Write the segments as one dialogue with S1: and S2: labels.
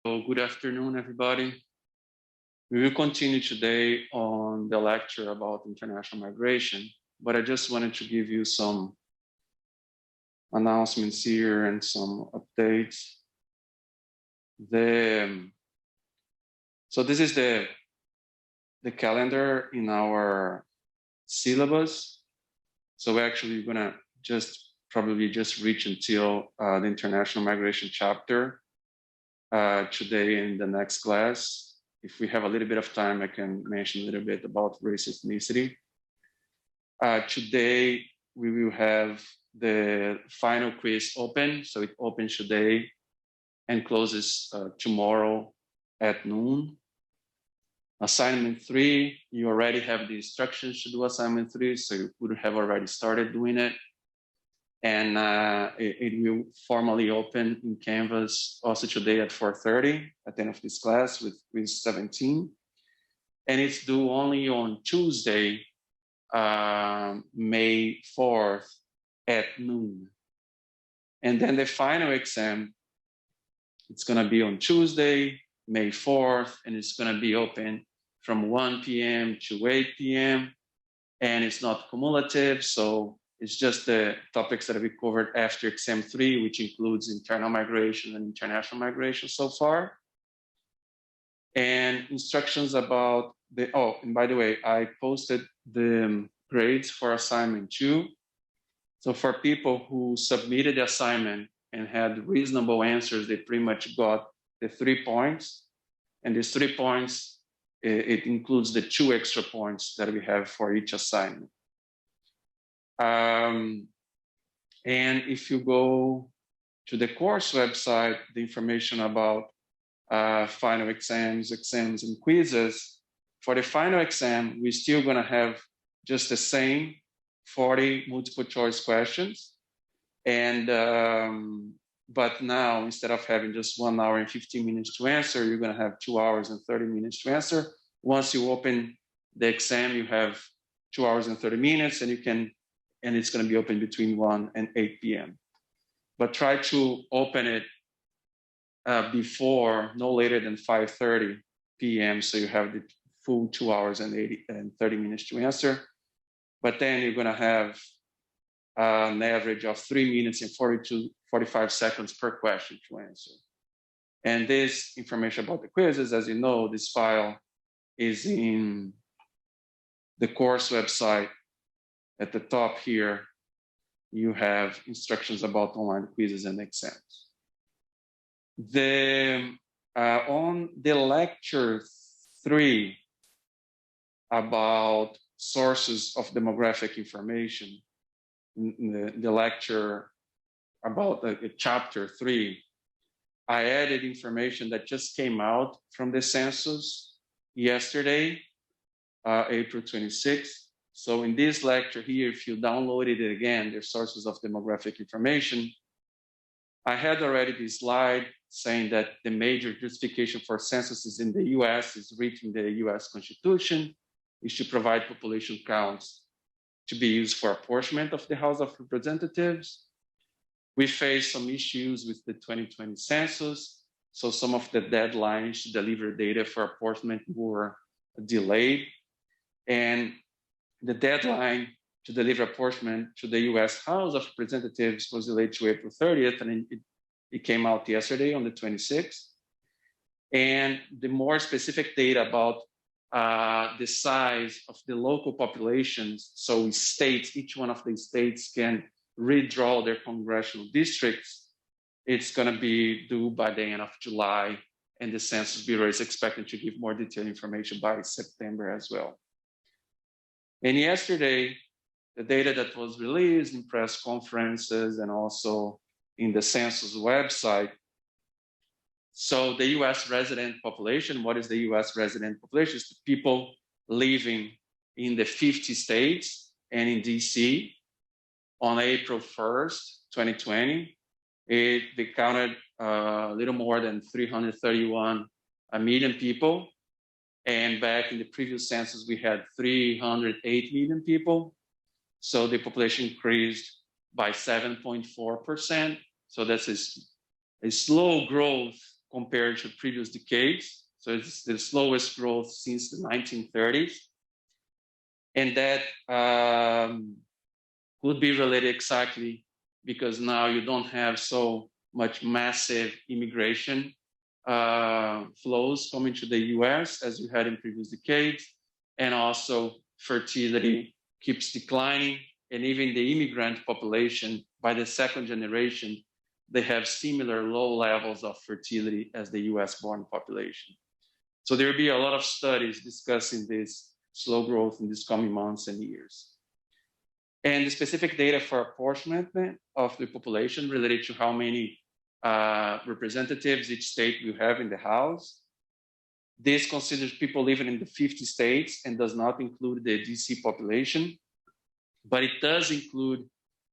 S1: Good afternoon, everybody. We will continue today on the lecture about international migration, but I just wanted to give you some announcements here and some updates. So this is the calendar in our syllabus. So we're actually gonna probably just reach until the international migration chapter today in the next class. If we have a little bit of time, I can mention a little bit about race ethnicity. Today, we will have the final quiz open. So it opens today and closes tomorrow at noon. Assignment 3, you already have the instructions to do assignment 3, so you would have already started doing it. And it will formally open in Canvas also today at 4:30 at the end of this class with quiz 17. And it's due only on Tuesday, May 4th at noon. And then the final exam, it's gonna be on Tuesday, May 4th, and it's gonna be open from 1 p.m. to 8 p.m. And it's not cumulative, so it's just the topics that we covered after exam 3, which includes internal migration and international migration so far. And instructions about and by the way, I posted the grades for assignment 2. So for people who submitted the assignment and had reasonable answers, they pretty much got the 3 points. And these 3 points, it includes the 2 extra points that we have for each assignment. And if you go to the course website, the information about final exams and quizzes, for the final exam, we're still gonna have just the same 40 multiple choice questions. And, but now instead of having just 1 hour and 15 minutes to answer, you're gonna have 2 hours and 30 minutes to answer. Once you open the exam, you have 2 hours and 30 minutes and it's going to be open between 1 and 8 p.m. But try to open it before no later than 5:30 p.m. so you have the full 2 hours and 30 minutes to answer. But then you're going to have an average of 3 minutes and 45 seconds per question to answer. And this information about the quizzes, as you know, this file is in the course website. At the top here, you have instructions about online quizzes and exams. On the lecture 3 about sources of demographic information, the lecture about chapter 3, I added information that just came out from the census yesterday, April 26th. So in this lecture here, if you downloaded it again, the sources of demographic information, I had already this slide saying that the major justification for censuses in the US is written in the US Constitution, is to provide population counts to be used for apportionment of the House of Representatives. We faced some issues with the 2020 census, so some of the deadlines to deliver data for apportionment were delayed. And the deadline to deliver apportionment to the US House of Representatives was delayed to April 30th, and it came out yesterday on the 26th. And the more specific data about the size of the local populations, so states, each one of the states can redraw their congressional districts, it's gonna be due by the end of July, and the Census Bureau is expected to give more detailed information by September as well. And yesterday, the data that was released in press conferences and also in the census website. So the US resident population, what is the US resident population? It's the people living in the 50 states and in DC on April 1st, 2020. They counted a little more than 331 million people. And back in the previous census, we had 308 million people. So the population increased by 7.4%. So that's a slow growth compared to previous decades. So it's the slowest growth since the 1930s. And that would be related exactly because now you don't have so much massive immigration flows coming to the US as you had in previous decades. And also fertility keeps declining. And even the immigrant population, by the second generation, they have similar low levels of fertility as the US born population. So there will be a lot of studies discussing this slow growth in these coming months and years. And the specific data for apportionment of the population related to how many representatives each state will have in the House. This considers people living in the 50 states and does not include the DC population, but it does include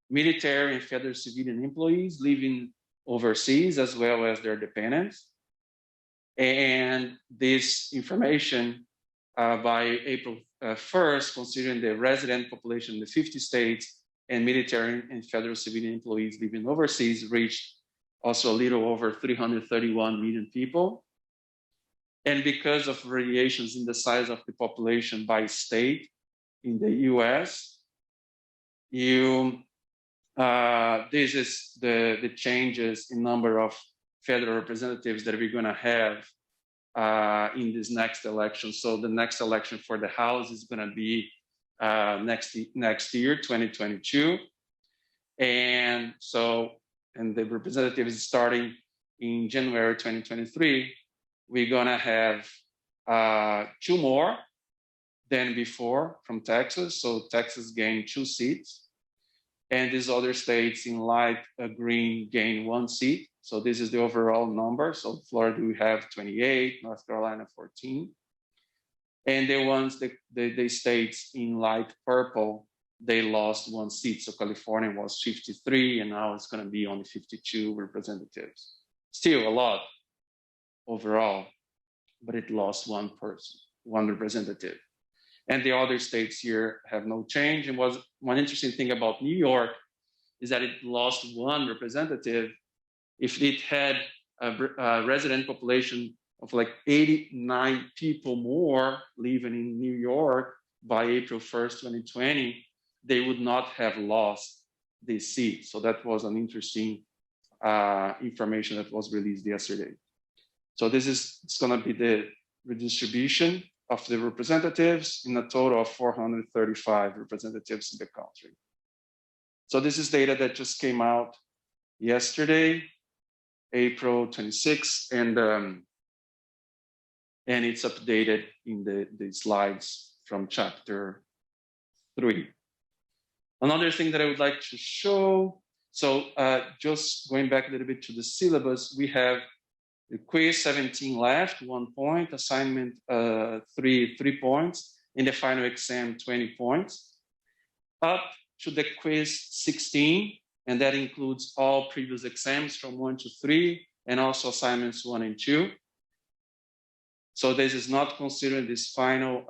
S1: military and federal civilian employees living overseas as well as their dependents. And this information by April 1st, considering the resident population in the 50 states and military and federal civilian employees living overseas, reached also a little over 331 million people. And because of variations in the size of the population by state in the US, this is the changes in number of federal representatives that we're going to have in this next election. So the next election for the House is going to be next year, 2022. And the representatives starting in January 2023, we're going to have 2 more than before from Texas. So Texas gained 2 seats. And these other states in light green gain 1 seat. So this is the overall number. So Florida, we have 28, North Carolina, 14. And the ones, the states in light purple, they lost 1 seat. So California was 53, and now it's going to be only 52 representatives. Still a lot overall, but it lost 1 person, 1 representative. And the other states here have no change. And was one interesting thing about New York is that it lost 1 representative. If it had a resident population of like 89 people more living in New York by April 1st, 2020, they would not have lost this seat. So that was an interesting information that was released yesterday. So it's going to be the redistribution of the representatives in a total of 435 representatives in the country. So this is data that just came out yesterday, April 26th, and it's updated in the slides from chapter 3. Another thing that I would like to show, so just going back a little bit to the syllabus, we have the quiz 17 left, 1 point, assignment 3 points, in the final exam 20 points, up to the quiz 16, and that includes all previous exams from 1 to 3, and also assignments 1 and 2. So this is not considering this final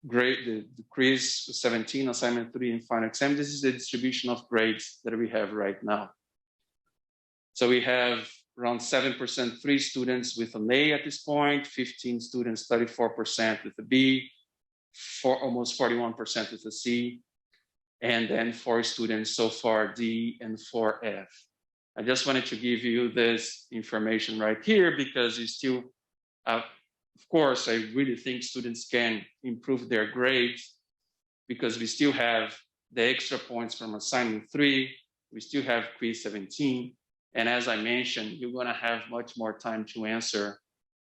S1: grade, the quiz 17, assignment 3, and final exam. This is the distribution of grades that we have right now. So we have around 7% 3 students with an A at this point, 15 students, 34% with a B, almost 41% with a C, and then 4 students so far D and 4 F. I just wanted to give you this information right here because you still, of course, I really think students can improve their grades because we still have the extra points from assignment 3, we still have quiz 17, and as I mentioned, you're going to have much more time to answer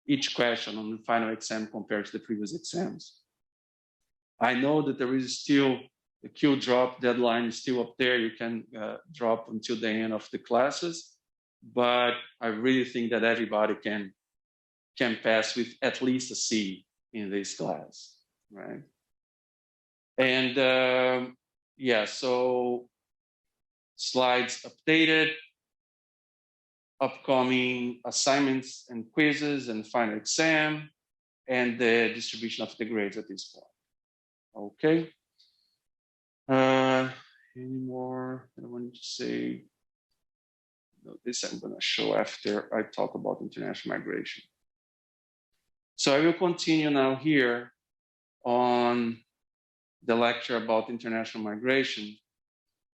S1: each question on the final exam compared to the previous exams. I know that there is still the Q drop deadline is still up there. You can drop until the end of the classes, but I really think that everybody can pass with at least a C in this class, right? And yeah, so slides updated, upcoming assignments and quizzes and final exam, and the distribution of the grades at this point. Okay. Any more that I wanted to say? this I'm going to show after I talk about international migration. So I will continue now here on the lecture about international migration.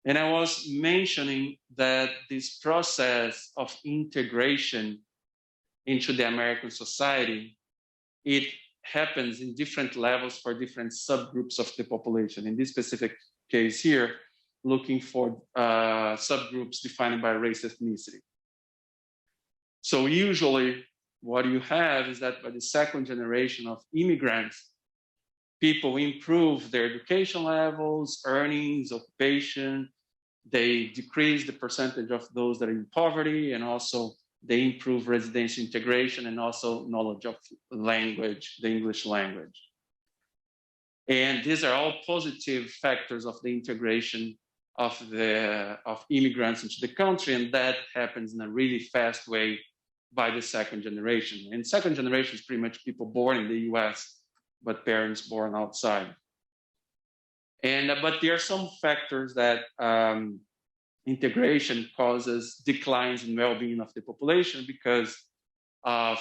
S1: And I was mentioning that this process of integration into the American society, it happens in different levels for different subgroups of the population. In this specific case here, looking for subgroups defined by race ethnicity. So usually what you have is that by the second generation of immigrants, people improve their education levels, earnings, occupation. They decrease the percentage of those that are in poverty, and also they improve residential integration and also knowledge of language, the English language. And these are all positive factors of the integration of immigrants into the country, and that happens in a really fast way by the second generation. And second generation is pretty much people born in the US, but parents born outside. And but there are some factors that integration causes declines in well-being of the population because of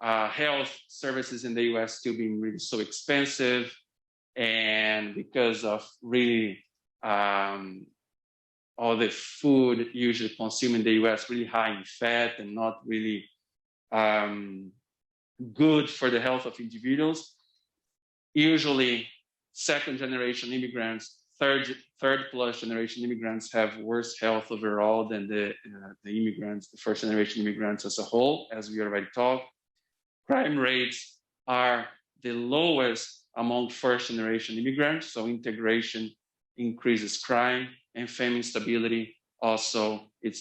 S1: health services in the US still being really so expensive, and because of really all the food usually consumed in the US really high in fat and not really good for the health of individuals. Usually second generation immigrants, third plus generation immigrants have worse health overall than the immigrants, the first generation immigrants as a whole, as we already talked. Crime rates are the lowest among first generation immigrants, so integration increases crime, and family stability also, it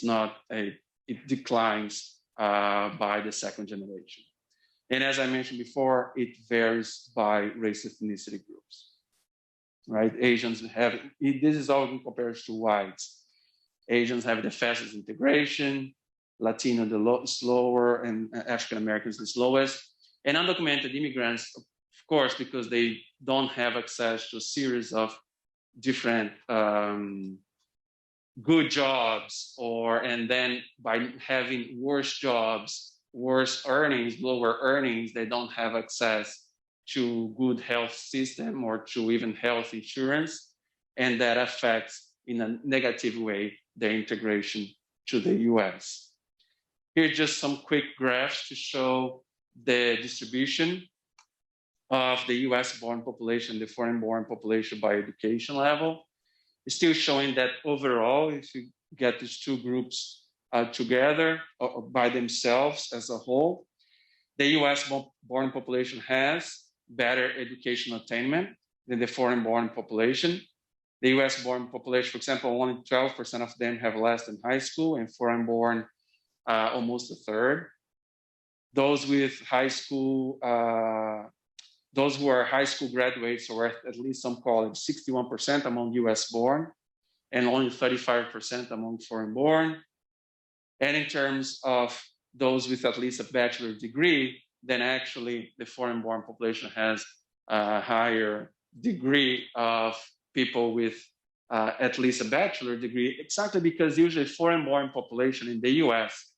S1: declines by the second generation. And as I mentioned before, it varies by race ethnicity groups, right? Asians have, this is all in comparison to whites. Asians have the fastest integration, Latino the slower, and African Americans the slowest. And undocumented immigrants, of course, because they don't have access to a series of different good jobs, and then by having worse jobs, worse earnings, lower earnings, they don't have access to good health system or to even health insurance, and that affects in a negative way their integration to the US. Here's just some quick graphs to show the distribution of the US-born population, the foreign-born population by education level. It's still showing that overall, if you get these two groups together or by themselves as a whole, the US-born population has better educational attainment than the foreign-born population. The US-born population, for example, only 12% of them have less than high school, and foreign-born almost a third. Those with high school, those who are high school graduates or at least some college, 61% among US-born, and only 35% among foreign-born. And in terms of those with at least a bachelor's degree, then actually the foreign-born population has a higher degree of people with at least a bachelor's degree, exactly because usually foreign-born population in the US,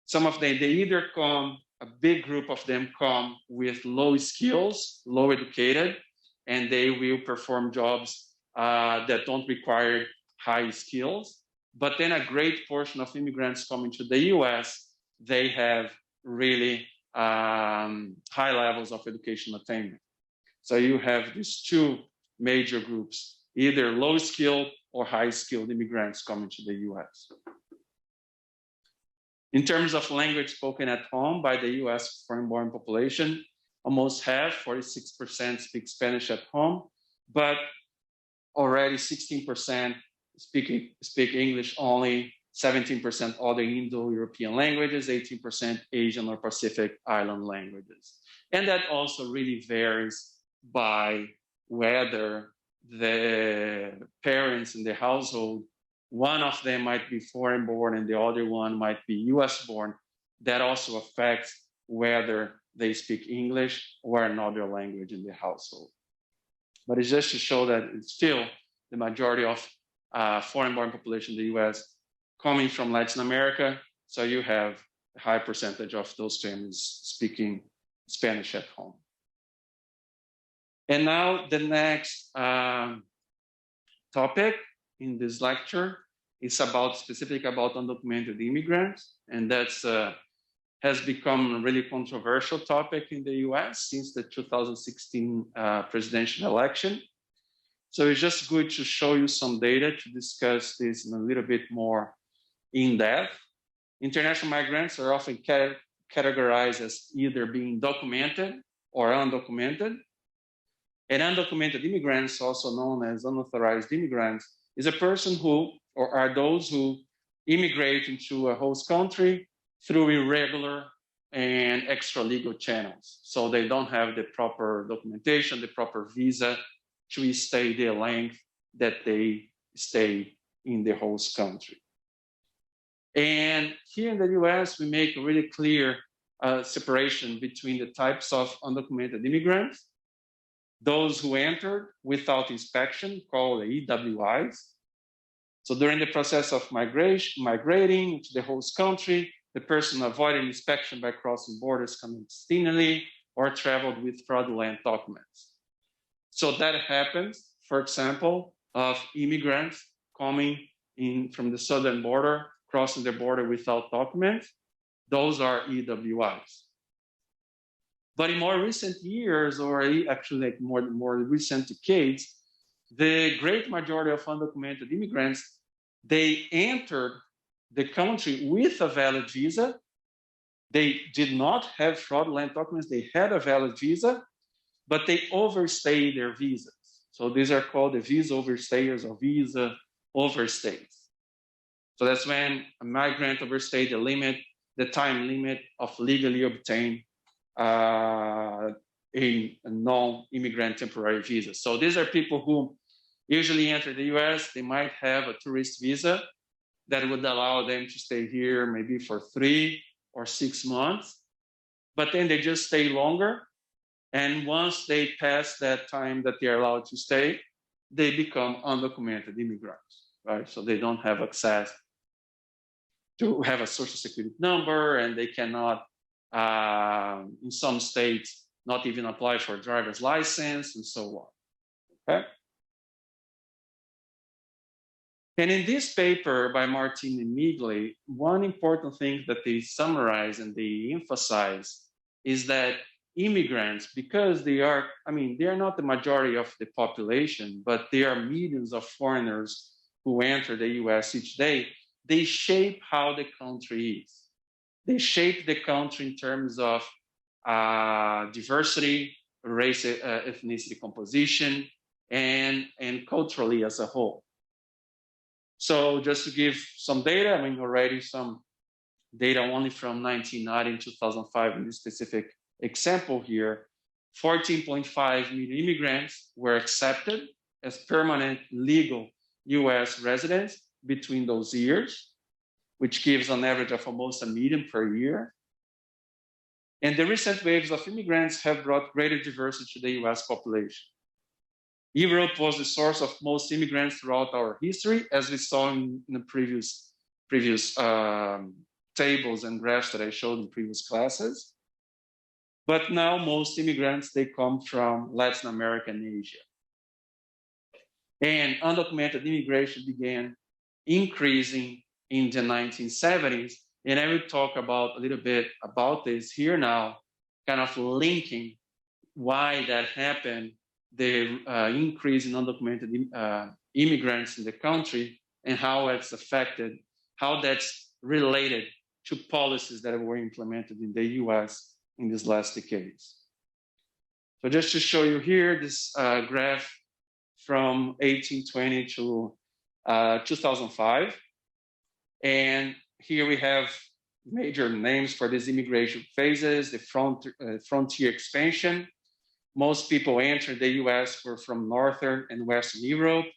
S1: some of them, they either come, a big group of them come with low skills, low educated, and they will perform jobs that don't require high skills. But then a great portion of immigrants coming to the US, they have really high levels of educational attainment. So you have these two major groups, either low skilled or high skilled immigrants coming to the US. In terms of language spoken at home by the US foreign-born population, almost half, 46%, speak Spanish at home, but already 16% speak English only, 17% other Indo-European languages, 18% Asian or Pacific Island languages. And that also really varies by whether the parents in the household, one of them might be foreign-born and the other one might be US-born. That also affects whether they speak English or another language in the household. But it's just to show that it's still the majority of foreign-born population in the US coming from Latin America. So you have a high percentage of those families speaking Spanish at home. And now the next topic in this lecture is specifically about undocumented immigrants. And that's has become a really controversial topic in the US since the 2016 presidential election. So it's just good to show you some data to discuss this in a little bit more in depth. International migrants are often categorized as either being documented or undocumented. And undocumented immigrants, also known as unauthorized immigrants, is a person who, or are those who immigrate into a host country through irregular and extra-legal channels. So they don't have the proper documentation, the proper visa to stay the length that they stay in the host country. And here in the US, we make a really clear separation between the types of undocumented immigrants, those who entered without inspection, called the EWIs. So during the process of migrating to the host country, the person avoided inspection by crossing borders clandestinely or traveled with fraudulent documents. So that happens, for example, of immigrants coming in from the southern border, crossing the border without documents. Those are EWIs. But in more recent years, or actually like more recent decades, the great majority of undocumented immigrants, they entered the country with a valid visa. They did not have fraudulent documents. They had a valid visa, but they overstayed their visas. So these are called the visa overstayers or visa overstays. So that's when a migrant overstayed the time limit of legally obtained a non-immigrant temporary visa. So these are people who usually enter the US. They might have a tourist visa that would allow them to stay here maybe for 3 or 6 months, but then they just stay longer. And once they pass that time that they're allowed to stay, they become undocumented immigrants, right? So they don't have access to have a social security number, and they cannot, in some states, not even apply for a driver's license and so on, okay? And in this paper by Martin and Migli, one important thing that they summarize and they emphasize is that immigrants, because they are not the majority of the population, but they are millions of foreigners who enter the US each day, they shape how the country is. They shape the country in terms of diversity, race, ethnicity composition, and culturally as a whole. So just to give some data, already some data only from 1990 and 2005 in this specific example here, 14.5 million immigrants were accepted as permanent legal US residents between those years, which gives an average of almost 1 million per year. And the recent waves of immigrants have brought greater diversity to the US population. Europe was the source of most immigrants throughout our history, as we saw in the previous tables and graphs that I showed in previous classes. But now most immigrants, they come from Latin America and Asia. And undocumented immigration began increasing in the 1970s. And I will talk a little bit about this here now, kind of linking why that happened, the increase in undocumented immigrants in the country, and how it's affected, how that's related to policies that were implemented in the US in these last decades. So just to show you here, this graph from 1820 to 2005. And here we have major names for these immigration phases, the frontier expansion. Most people entering the US were from Northern and Western Europe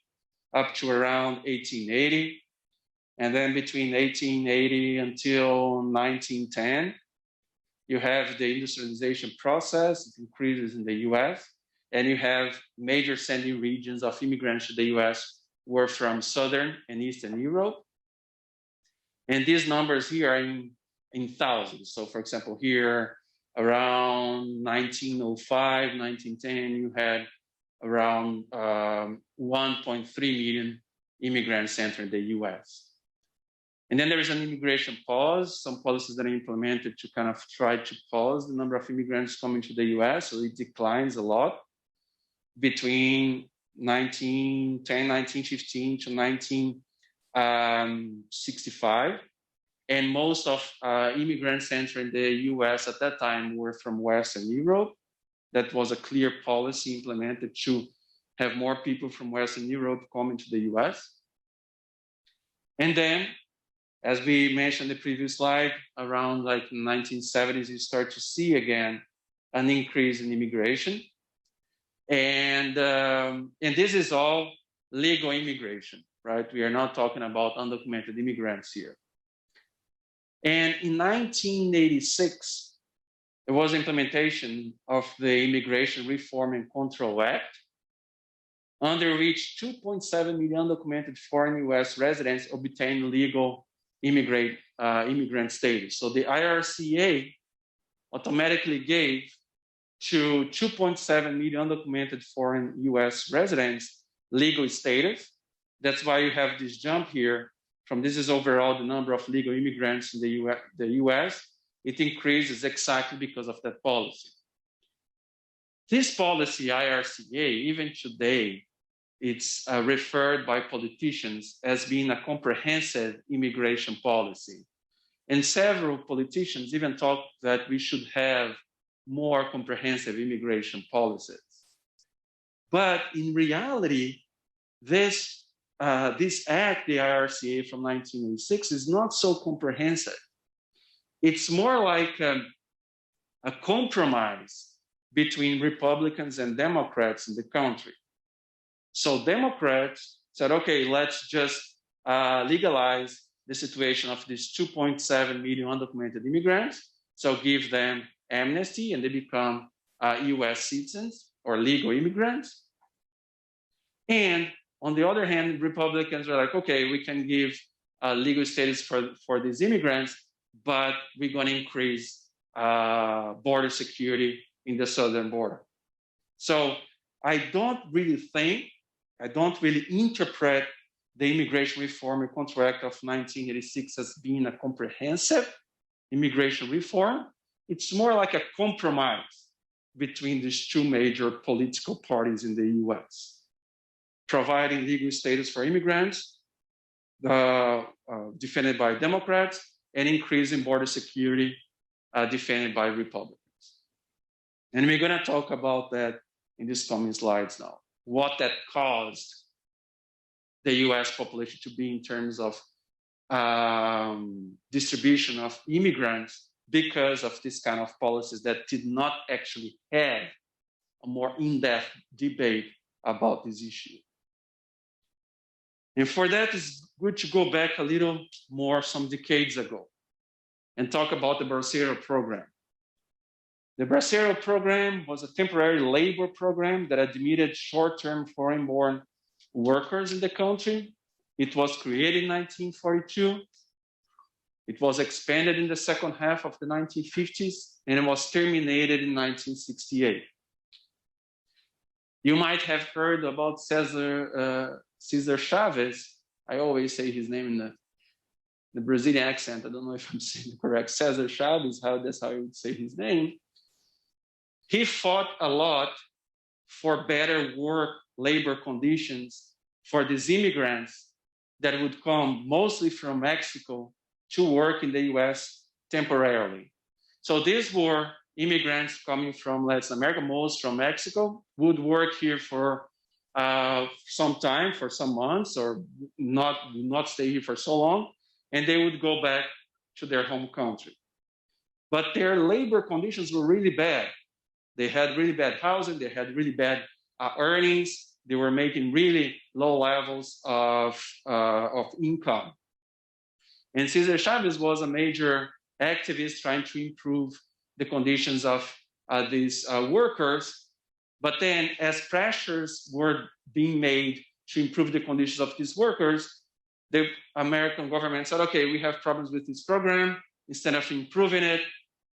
S1: up to around 1880. And then between 1880 until 1910, you have the industrialization process, it increases in the US, and you have major sending regions of immigrants to the US were from Southern and Eastern Europe. And these numbers here are in thousands. So for example, here around 1905, 1910, you had around 1.3 million immigrants entering the US. And then there is an immigration pause, some policies that are implemented to kind of try to pause the number of immigrants coming to the US, so it declines a lot between 1910, 1915 to 1965. And most of immigrants entering the US at that time were from Western Europe. That was a clear policy implemented to have more people from Western Europe coming to the US. And then, as we mentioned in the previous slide, around like 1970s, you start to see again an increase in immigration. And this is all legal immigration, right? We are not talking about undocumented immigrants here. And in 1986, there was implementation of the Immigration Reform and Control Act, under which 2.7 million undocumented foreign US residents obtained legal immigrant status. So the IRCA automatically gave to 2.7 million undocumented foreign US residents legal status. That's why you have this jump here from this is overall the number of legal immigrants in the US. It increases exactly because of that policy. This policy, IRCA, even today, it's referred by politicians as being a comprehensive immigration policy. And several politicians even talk that we should have more comprehensive immigration policies. But in reality, this act, the IRCA from 1986, is not so comprehensive. It's more like a compromise between Republicans and Democrats in the country. So Democrats said, okay, let's just legalize the situation of these 2.7 million undocumented immigrants. So give them amnesty and they become US citizens or legal immigrants. And on the other hand, Republicans are like, okay, we can give legal status for these immigrants, but we're going to increase border security in the southern border. So I don't really interpret the Immigration Reform and Control Act of 1986 as being a comprehensive immigration reform. It's more like a compromise between these two major political parties in the US, providing legal status for immigrants, defended by Democrats, and increasing border security, defended by Republicans. And we're going to talk about that in these coming slides now, what that caused the US population to be in terms of distribution of immigrants because of this kind of policies that did not actually have a more in-depth debate about this issue. And for that, it's good to go back a little more, some decades ago, and talk about the Bracero program. The Bracero program was a temporary labor program that admitted short-term foreign-born workers in the country. It was created in 1942. It was expanded in the second half of the 1950s, and it was terminated in 1968. You might have heard about Cesar Chavez. I always say his name in the Brazilian accent. I don't know if I'm saying it correct. Cesar Chavez, that's how I would say his name. He fought a lot for better labor conditions for these immigrants that would come mostly from Mexico to work in the US temporarily. So these were immigrants coming from Latin America, most from Mexico, would work here for some time, for some months, or not stay here for so long, and they would go back to their home country. But their labor conditions were really bad. They had really bad housing, they had really bad earnings, they were making really low levels of income. And Cesar Chavez was a major activist trying to improve the conditions of these workers. But then as pressures were being made to improve the conditions of these workers, the American government said, okay, we have problems with this program. Instead of improving it,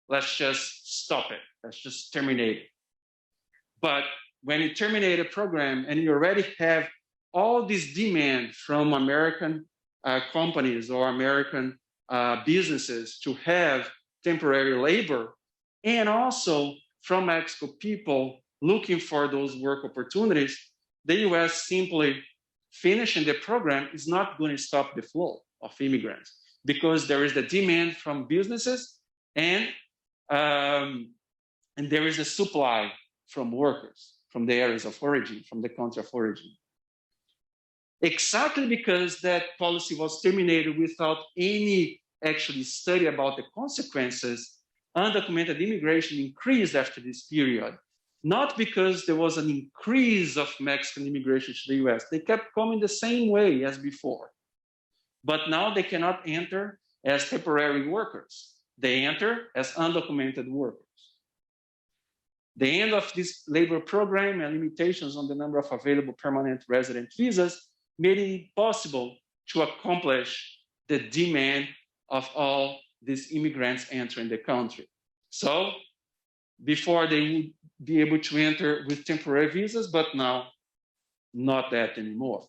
S1: let's just stop it. Let's just terminate it. But when you terminate a program and you already have all this demand from American companies or American businesses to have temporary labor, and also from Mexico people looking for those work opportunities, the US simply finishing the program is not going to stop the flow of immigrants, because there is the demand from businesses and there is a supply from workers, from the areas of origin, from the country of origin. Exactly because that policy was terminated without any actually study about the consequences, undocumented immigration increased after this period. Not because there was an increase of Mexican immigration to the US. They kept coming the same way as before. But now they cannot enter as temporary workers. They enter as undocumented workers. The end of this labor program and limitations on the number of available permanent resident visas made it impossible to accomplish the demand of all these immigrants entering the country. So before they would be able to enter with temporary visas, but now not that anymore.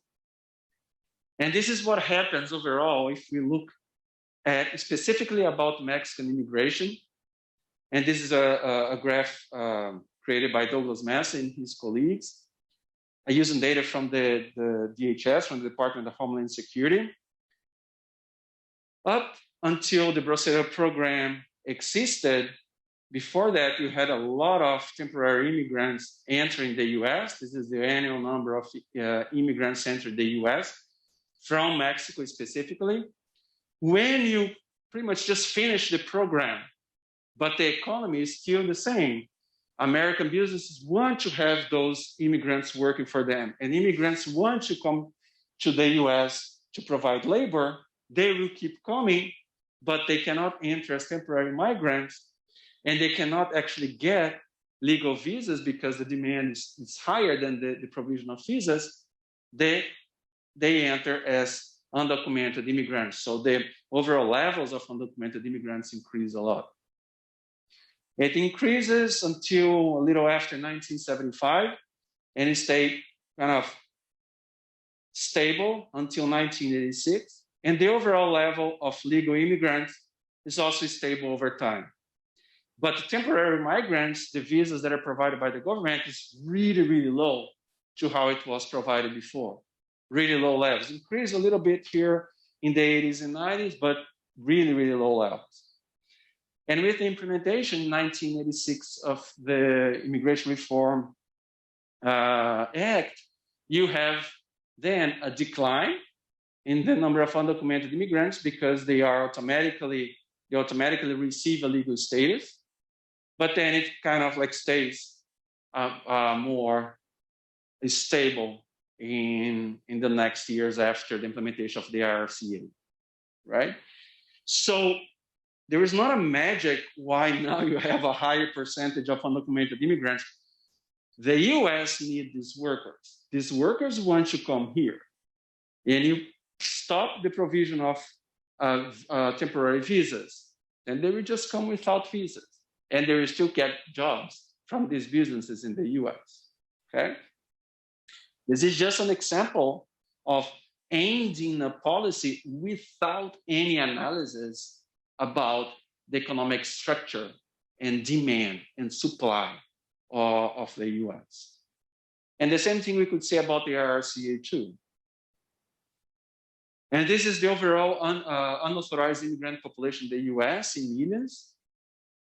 S1: And this is what happens overall if we look at specifically about Mexican immigration. And this is a graph created by Douglas Massa and his colleagues, using data from the DHS, from the Department of Homeland Security. Up until the Bracero program existed, before that, you had a lot of temporary immigrants entering the US. This is the annual number of immigrants entering the US from Mexico specifically. When you pretty much just finish the program, but the economy is still the same, American businesses want to have those immigrants working for them, and immigrants want to come to the US to provide labor. They will keep coming, but they cannot enter as temporary migrants, and they cannot actually get legal visas because the demand is higher than the provision of visas. They enter as undocumented immigrants. So the overall levels of undocumented immigrants increase a lot. It increases until a little after 1975, and it stayed kind of stable until 1986. And the overall level of legal immigrants is also stable over time. But the temporary migrants, the visas that are provided by the government, is really, really low to how it was provided before. Really low levels. Increased a little bit here in the 80s and 90s, but really, really low levels. And with the implementation in 1986 of the Immigration Reform Act, you have then a decline in the number of undocumented immigrants because they automatically receive a legal status, but then it kind of like stays more stable in the next years after the implementation of the IRCA, right? So there is not a magic why now you have a higher percentage of undocumented immigrants. The US need these workers. These workers want to come here. And you stop the provision of temporary visas, and they will just come without visas. And they will still get jobs from these businesses in the US, okay? This is just an example of ending a policy without any analysis about the economic structure and demand and supply of the US. And the same thing we could say about the IRCA too. And this is the overall unauthorized immigrant population in the US in millions.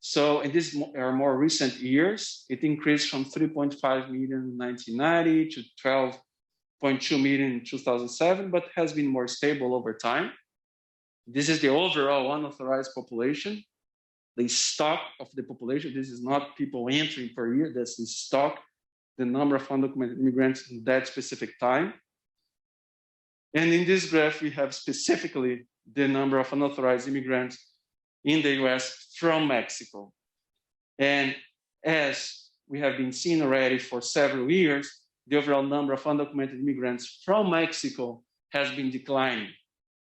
S1: So in these are more recent years, it increased from 3.5 million in 1990 to 12.2 million in 2007, but has been more stable over time. This is the overall unauthorized population, the stock of the population. This is not people entering per year, that's the stock, the number of undocumented immigrants in that specific time. And in this graph, we have specifically the number of unauthorized immigrants in the US from Mexico. And as we have been seeing already for several years, the overall number of undocumented immigrants from Mexico has been declining.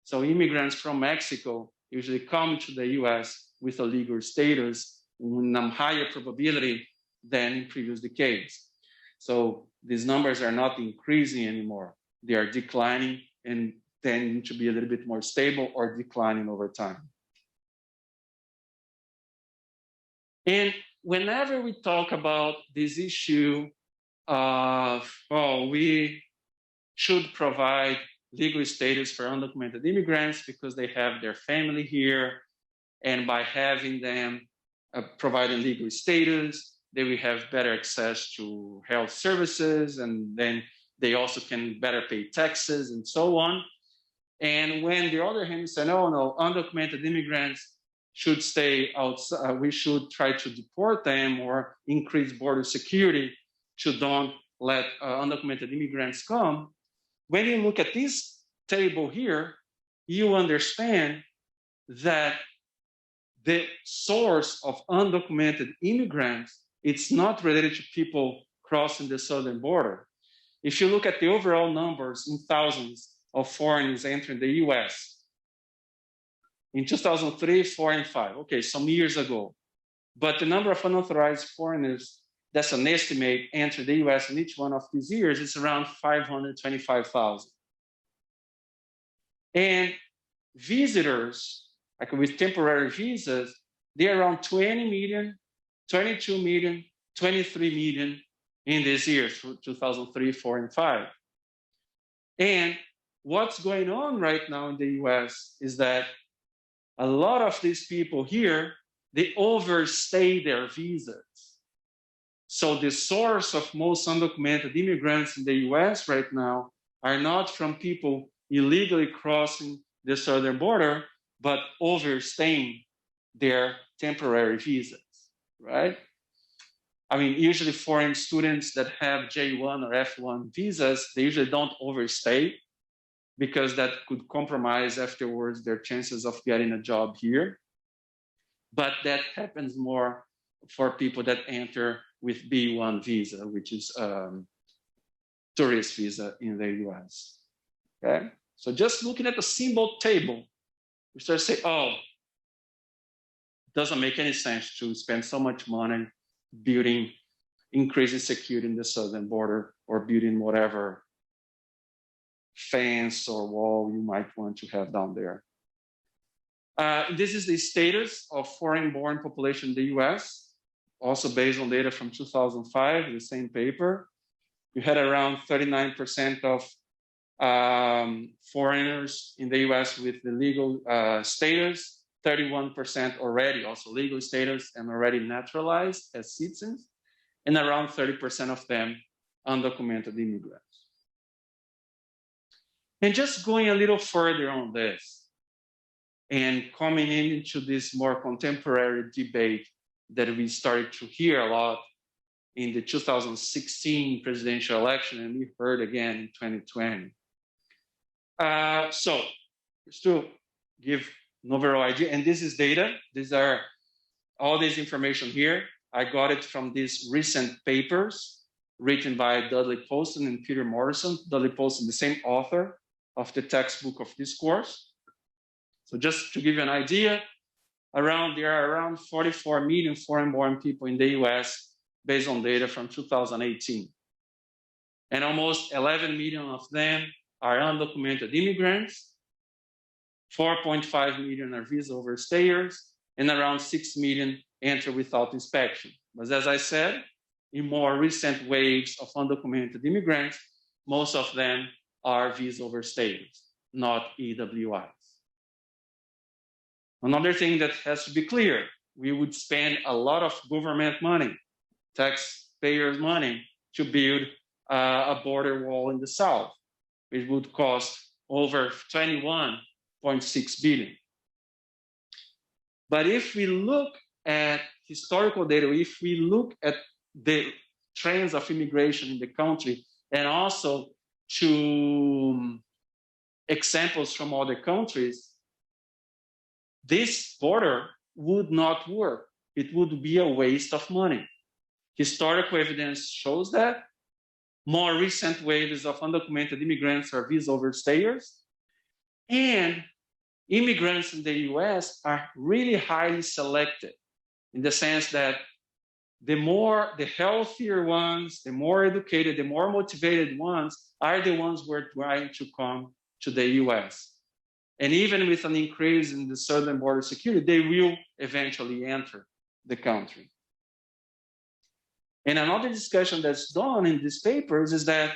S1: So immigrants from Mexico usually come to the US with a legal status with a higher probability than in previous decades. So these numbers are not increasing anymore. They are declining and tend to be a little bit more stable or declining over time. And whenever we talk about this issue of, oh, we should provide legal status for undocumented immigrants because they have their family here, and by having them providing legal status, they will have better access to health services, and then they also can better pay taxes and so on. And when the other hand say, no, undocumented immigrants should stay outside, we should try to deport them or increase border security to don't let undocumented immigrants come. When you look at this table here, you understand that the source of undocumented immigrants, it's not related to people crossing the southern border. If you look at the overall numbers in thousands of foreigners entering the US, in 2003, 4 and 5, okay, some years ago. But the number of unauthorized foreigners, that's an estimate, enter the US in each one of these years, is around 525,000. And visitors, like with temporary visas, they're around 20 million, 22 million, 23 million in these years, 2003, 4, and 5. And what's going on right now in the US is that a lot of these people here, they overstay their visas. So the source of most undocumented immigrants in the US right now are not from people illegally crossing the southern border, but overstaying their temporary visas, right? I mean, usually foreign students that have J1 or F1 visas, they usually don't overstay because that could compromise afterwards their chances of getting a job here. But that happens more for people that enter with B1 visa, which is tourist visa in the US, okay? So just looking at the symbol table, we start to say, oh, it doesn't make any sense to spend so much money building, increasing security in the southern border or building whatever fence or wall you might want to have down there. This is the status of foreign-born population in the US, also based on data from 2005, the same paper. You had around 39% of foreigners in the US with the legal status, 31% already also legal status and already naturalized as citizens, and around 30% of them undocumented immigrants. And just going a little further on this and coming into this more contemporary debate that we started to hear a lot in the 2016 presidential election, and we heard again in 2020. So just to give an overall idea, and this is data, these are all this information here. I got it from these recent papers written by Dudley Poston and Peter Morrison. Dudley Poston, the same author of the textbook of this course. So just to give you an idea, there are around 44 million foreign-born people in the US based on data from 2018. And almost 11 million of them are undocumented immigrants, 4.5 million are visa overstayers, and around 6 million enter without inspection. But as I said, in more recent waves of undocumented immigrants, most of them are visa overstayers, not EWIs. Another thing that has to be clear, we would spend a lot of government money, taxpayers' money, to build a border wall in the south. It would cost over 21.6 billion. But if we look at historical data, if we look at the trends of immigration in the country, and also to examples from other countries, this border would not work. It would be a waste of money. Historical evidence shows that. More recent waves of undocumented immigrants are visa overstayers. And immigrants in the US are really highly selected in the sense that the healthier ones, the more educated, the more motivated ones are the ones who are trying to come to the US. And even with an increase in the southern border security, they will eventually enter the country. And another discussion that's done in these papers is that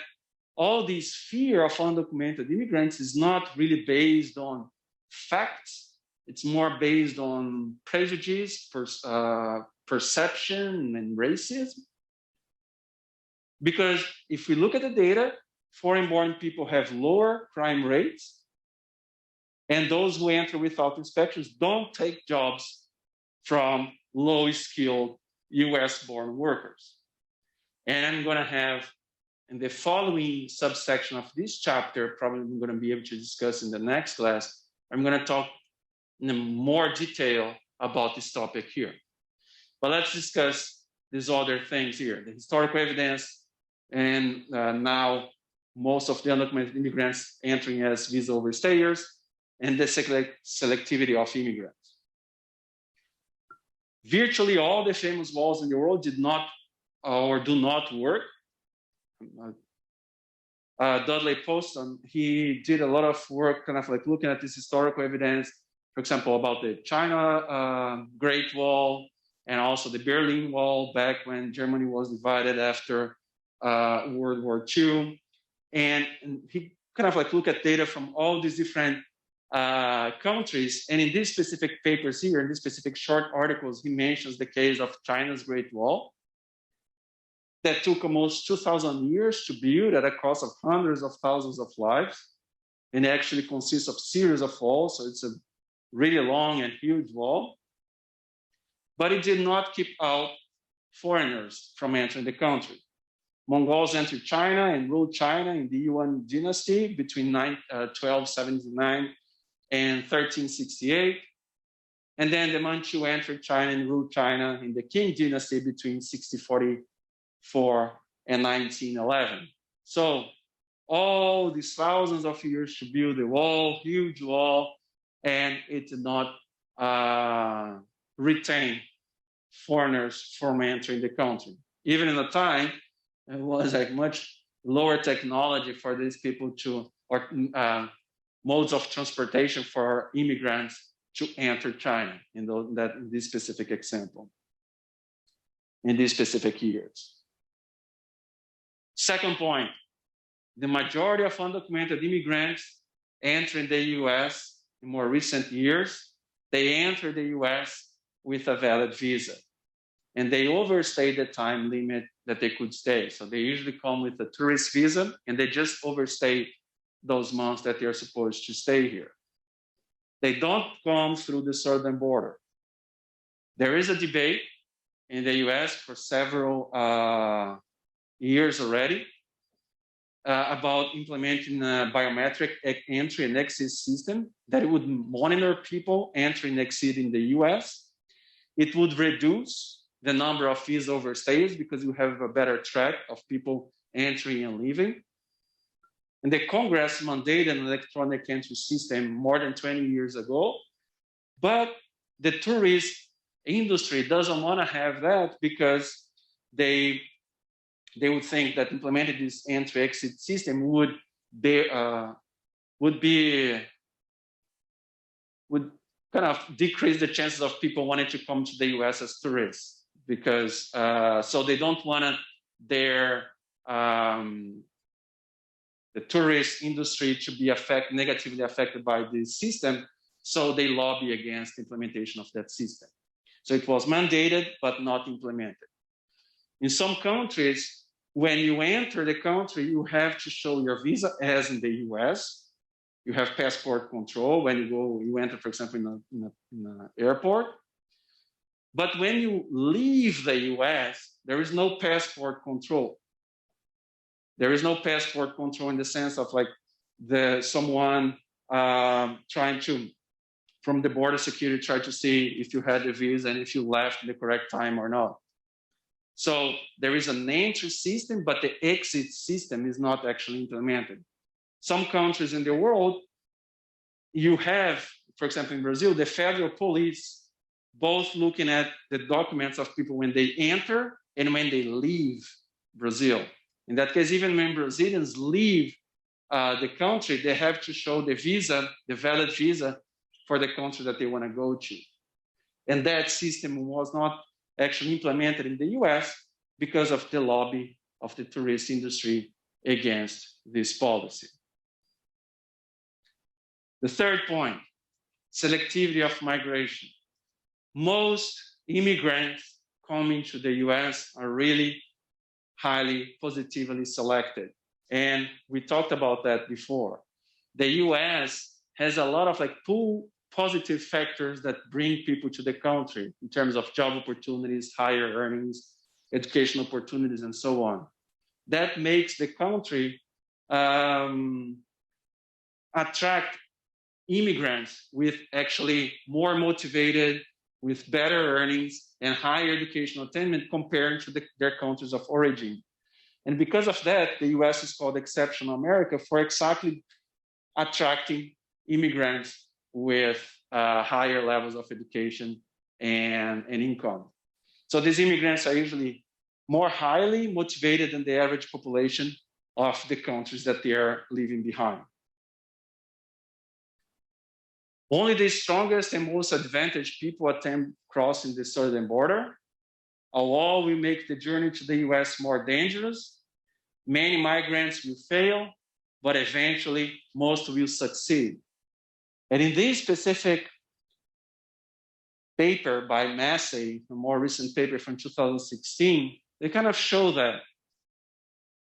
S1: all this fear of undocumented immigrants is not really based on facts. It's more based on prejudice, perception, and racism. Because if we look at the data, foreign-born people have lower crime rates, and those who enter without inspections don't take jobs from low-skilled US-born workers. And I'm going to have, in the following subsection of this chapter, probably I'm going to be able to discuss in the next class, I'm going to talk in more detail about this topic here. But let's discuss these other things here, the historical evidence, and now most of the undocumented immigrants entering as visa overstayers, and the selectivity of immigrants. Virtually all the famous walls in the world did not or do not work. Dudley Poston, he did a lot of work kind of like looking at this historical evidence, for example, about the China Great Wall and also the Berlin Wall back when Germany was divided after World War II. And he kind of like looked at data from all these different countries. And in these specific papers here, in these specific short articles, he mentions the case of China's Great Wall that took almost 2,000 years to build at a cost of hundreds of thousands of lives. And it actually consists of series of walls. So it's a really long and huge wall. But it did not keep out foreigners from entering the country. Mongols entered China and ruled China in the Yuan dynasty between 1279 and 1368. And then the Manchu entered China and ruled China in the Qing dynasty between 1644 and 1911. So all these thousands of years to build a wall, huge wall, and it did not retain foreigners from entering the country. Even in the time, it was like much lower technology for these people to, or modes of transportation for immigrants to enter China in this specific example, in these specific years. Second point, the majority of undocumented immigrants entering the US in more recent years, they enter the US with a valid visa. And they overstay the time limit that they could stay. So they usually come with a tourist visa and they just overstay those months that they're supposed to stay here. They don't come through the southern border. There is a debate in the US for several years already about implementing a biometric entry and exit system that would monitor people entering and exiting the US. It would reduce the number of visa overstays because you have a better track of people entering and leaving. And the Congress mandated an electronic entry system more than 20 years ago, but the tourist industry doesn't want to have that because they would think that implementing this entry-exit system would kind of decrease the chances of people wanting to come to the US as tourists, because so they don't want the tourist industry to be negatively affected by this system, so they lobby against implementation of that system. So it was mandated, but not implemented. In some countries, when you enter the country, you have to show your visa, as in the US. You have passport control when you enter, for example, in an airport. But when you leave the US, there is no passport control. There is no passport control in the sense of like someone trying to, from the border security, try to see if you had the visa and if you left in the correct time or not. So there is an entry system, but the exit system is not actually implemented. Some countries in the world, you have for example, in Brazil, the federal police both looking at the documents of people when they enter and when they leave Brazil. In that case, even when Brazilians leave the country, they have to show the visa, the valid visa for the country that they want to go to. And that system was not actually implemented in the US because of the lobby of the tourist industry against this policy. The third point, selectivity of migration. Most immigrants coming to the US are really highly positively selected. And we talked about that before. The US has a lot of pull positive factors that bring people to the country in terms of job opportunities, higher earnings, education opportunities, and so on. That makes the country attract immigrants with actually more motivated, with better earnings and higher educational attainment compared to their countries of origin. And because of that, the US is called Exceptional America for exactly attracting immigrants with higher levels of education and income. So these immigrants are usually more highly motivated than the average population of the countries that they are leaving behind. Only the strongest and most advantaged people attempt crossing the southern border. Although we make the journey to the US more dangerous, many migrants will fail, but eventually most will succeed. And in this specific paper by Massey, a more recent paper from 2016, they kind of show that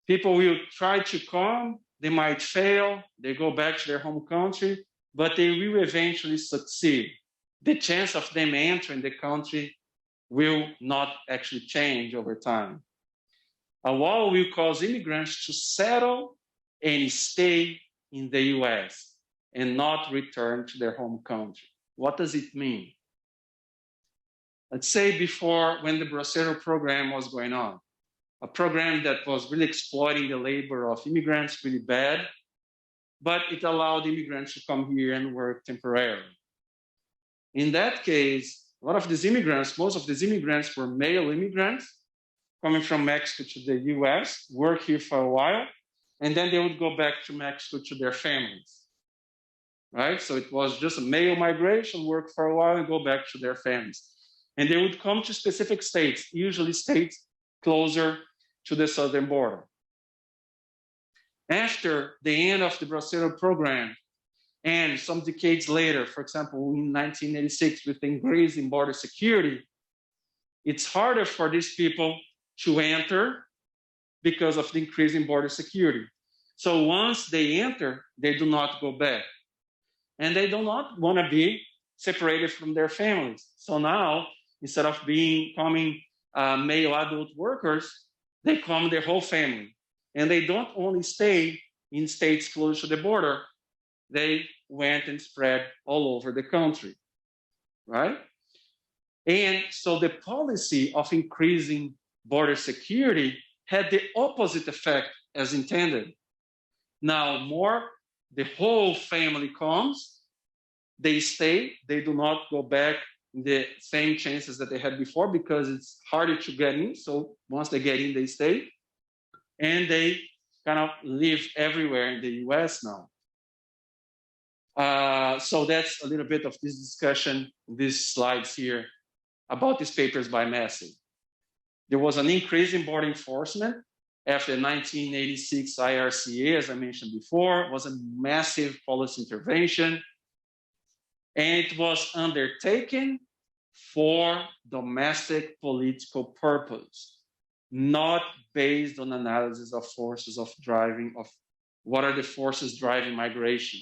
S1: people will try to come, they might fail, they go back to their home country, but they will eventually succeed. The chance of them entering the country will not actually change over time. A wall will cause immigrants to settle and stay in the US and not return to their home country. What does it mean? Let's say before, when the Bracero program was going on, a program that was really exploiting the labor of immigrants really bad, but it allowed immigrants to come here and work temporarily. In that case, a lot of these immigrants, most of these immigrants were male immigrants coming from Mexico to the US, work here for a while, and then they would go back to Mexico to their families, right? So it was just a male migration, work for a while and go back to their families. And they would come to specific states, usually states closer to the southern border. After the end of the Bracero program, and some decades later, for example, in 1986, with the increase in border security, it's harder for these people to enter because of the increase in border security. So once they enter, they do not go back. And they do not want to be separated from their families. So now, instead of coming male adult workers, they come their whole family. And they don't only stay in states close to the border, they went and spread all over the country, right? And so the policy of increasing border security had the opposite effect as intended. Now the whole family comes, they stay, they do not go back the same chances that they had before because it's harder to get in. So once they get in, they stay. And they kind of live everywhere in the US now. So that's a little bit of this discussion, these slides here, about these papers by Massey. There was an increase in border enforcement after the 1986 IRCA, as I mentioned before. It was a massive policy intervention. And it was undertaken for domestic political purpose, not based on analysis of forces of driving, of what are the forces driving migration.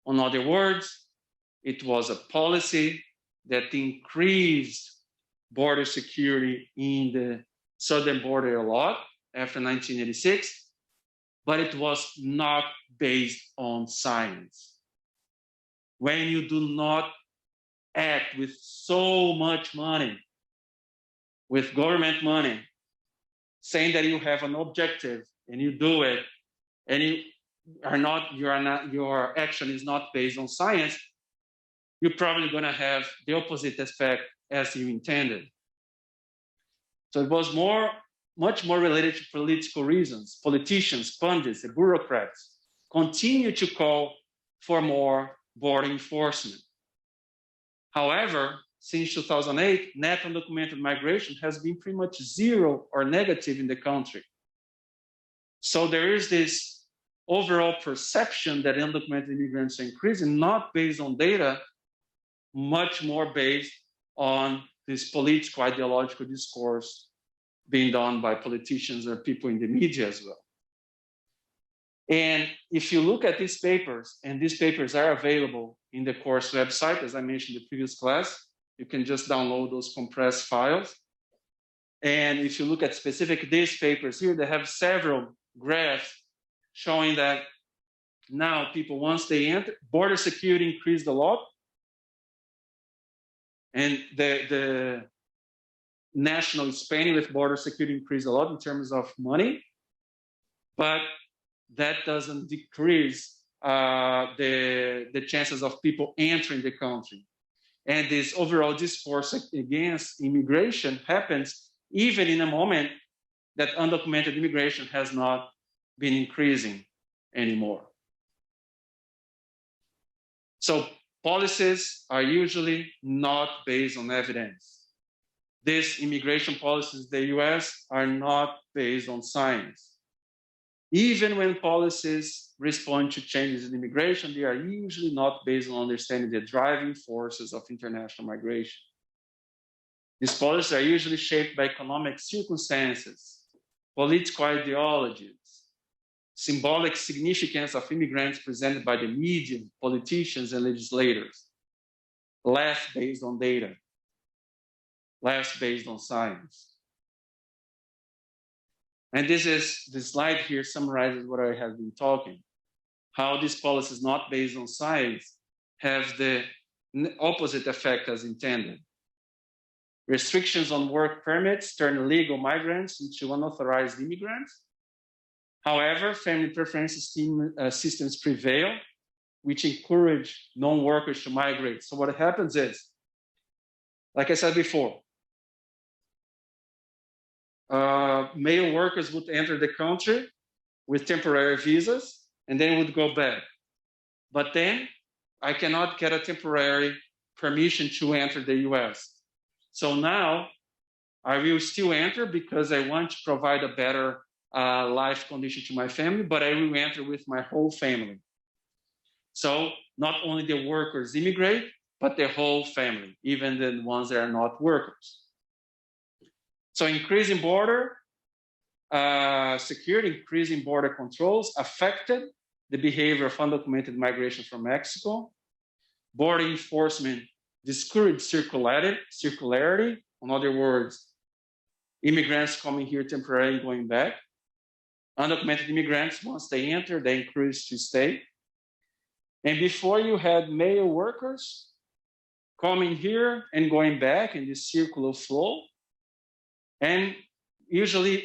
S1: In other words, it was a policy that increased border security in the southern border a lot after 1986, but it was not based on science. When you do not act with so much money, with government money, saying that you have an objective and you do it, and your action is not based on science, you're probably going to have the opposite effect as you intended. So it was much more related to political reasons. Politicians, pundits, and bureaucrats continue to call for more border enforcement. However, since 2008, net undocumented migration has been pretty much zero or negative in the country. So there is this overall perception that undocumented immigrants are increasing, not based on data, much more based on this political ideological discourse being done by politicians or people in the media as well. And if you look at these papers, and these papers are available in the course website, as I mentioned in the previous class, you can just download those compressed files. And if you look at specific these papers here, they have several graphs showing that now people, once they enter, border security increased a lot. And the national spending with border security increased a lot in terms of money, but that doesn't decrease the chances of people entering the country. And this overall discourse against immigration happens even in a moment that undocumented immigration has not been increasing anymore. So policies are usually not based on evidence. These immigration policies in the US are not based on science. Even when policies respond to changes in immigration, they are usually not based on understanding the driving forces of international migration. These policies are usually shaped by economic circumstances, political ideologies, symbolic significance of immigrants presented by the media, politicians, and legislators, less based on data, less based on science. And this slide here summarizes what I have been talking, how these policies not based on science have the opposite effect as intended. Restrictions on work permits turn illegal migrants into unauthorized immigrants. However, family preference systems prevail, which encourage non-workers to migrate. So what happens is, like I said before, male workers would enter the country with temporary visas and then would go back. But then I cannot get a temporary permission to enter the US. So now I will still enter because I want to provide a better life condition to my family, but I will enter with my whole family. So not only the workers immigrate, but the whole family, even the ones that are not workers. So increasing border security, increasing border controls affected the behavior of undocumented migration from Mexico. Border enforcement discouraged circularity. In other words, immigrants coming here temporarily and going back. Undocumented immigrants, once they enter, they encouraged to stay. And before you had male workers coming here and going back in this circular flow, and usually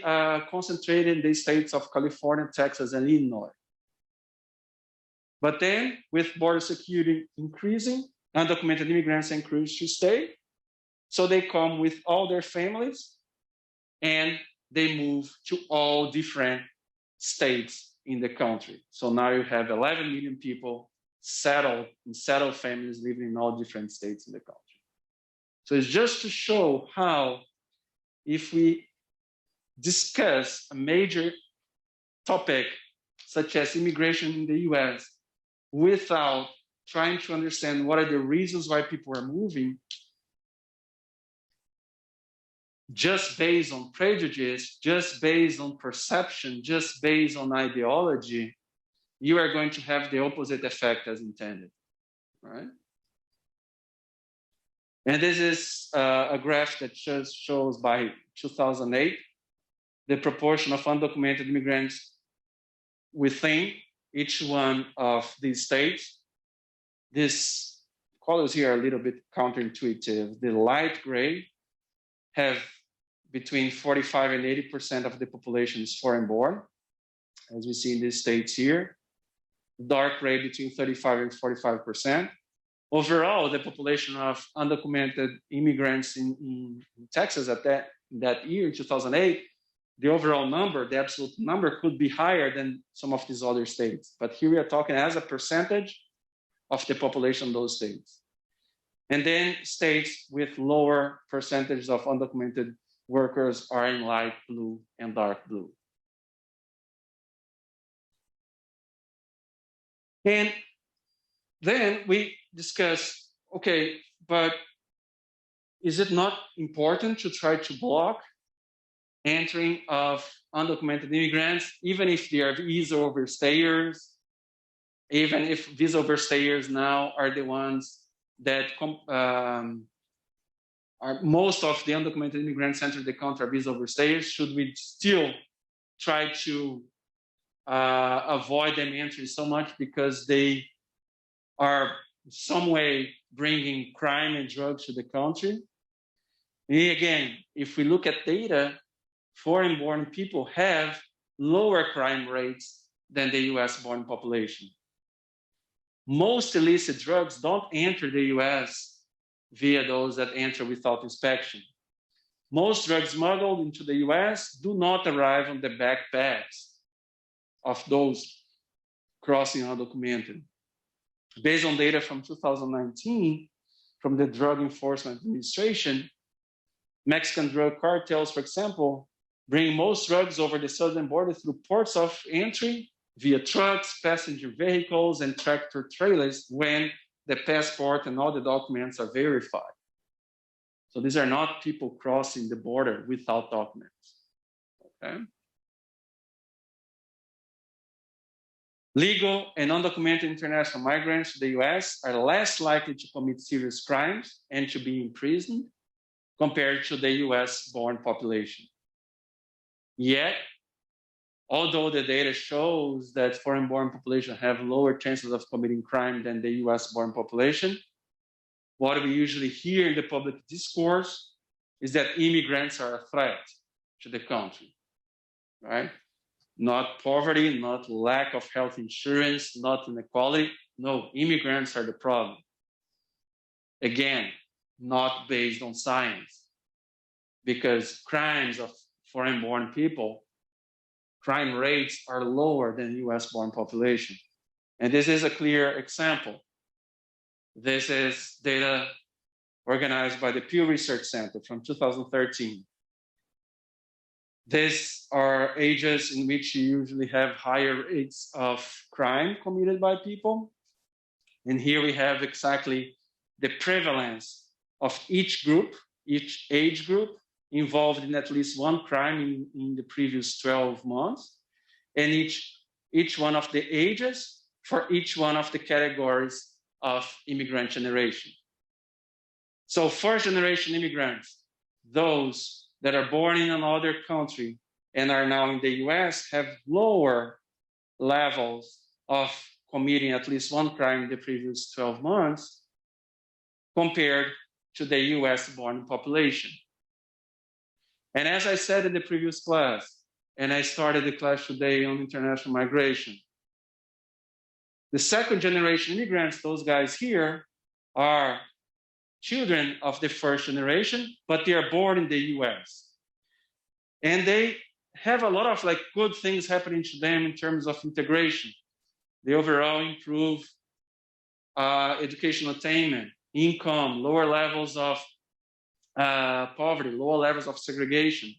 S1: concentrated in the states of California, Texas, and Illinois. But then, with border security increasing, undocumented immigrants are encouraged to stay. So they come with all their families, and they move to all different states in the country. So now you have 11 million people settled families living in all different states in the country. So it's just to show how, if we discuss a major topic such as immigration in the US without trying to understand what are the reasons why people are moving, just based on prejudice, just based on perception, just based on ideology, you are going to have the opposite effect as intended, right? And this is a graph that shows by 2008, the proportion of undocumented immigrants within each one of these states. These colors here are a little bit counterintuitive. The light gray have between 45 and 80% of the population is foreign born, as we see in these states here. Dark gray between 35 and 45%. Overall, the population of undocumented immigrants in Texas at that year, 2008, the overall number, the absolute number could be higher than some of these other states. But here we are talking as a percentage of the population of those states. And then states with lower percentages of undocumented workers are in light blue and dark blue. And then we discuss, okay, but is it not important to try to block entering of undocumented immigrants, even if they are visa overstayers, even if visa overstayers now are the ones that are most of the undocumented immigrants enter the country are visa overstayers? Should we still try to avoid them entering so much because they are some way bringing crime and drugs to the country? And again, if we look at data, foreign-born people have lower crime rates than the US-born population. Most illicit drugs don't enter the US via those that enter without inspection. Most drugs smuggled into the US do not arrive on the backpacks of those crossing undocumented. Based on data from 2019 from the Drug Enforcement Administration, Mexican drug cartels, for example, bring most drugs over the southern border through ports of entry via trucks, passenger vehicles, and tractor trailers when the passport and all the documents are verified. So these are not people crossing the border without documents. Okay? Legal and undocumented international migrants to the US are less likely to commit serious crimes and to be imprisoned compared to the US-born population. Yet, although the data shows that foreign-born population have lower chances of committing crime than the US-born population, what we usually hear in the public discourse is that immigrants are a threat to the country, right? Not poverty, not lack of health insurance, not inequality. No, immigrants are the problem. Again, not based on science, because crimes of foreign-born people, crime rates are lower than US-born population. And this is a clear example. This is data organized by the Pew Research Center from 2013. These are ages in which you usually have higher rates of crime committed by people. And here we have exactly the prevalence of each group, each age group, involved in at least one crime in the previous 12 months, and each one of the ages for each one of the categories of immigrant generation. So first-generation immigrants, those that are born in another country and are now in the US, have lower levels of committing at least one crime in the previous 12 months compared to the US-born population. And as I said in the previous class, and I started the class today on international migration, the second-generation immigrants, those guys here, are children of the first generation, but they are born in the US. And they have a lot of good things happening to them in terms of integration. They overall improve educational attainment, income, lower levels of poverty, lower levels of segregation.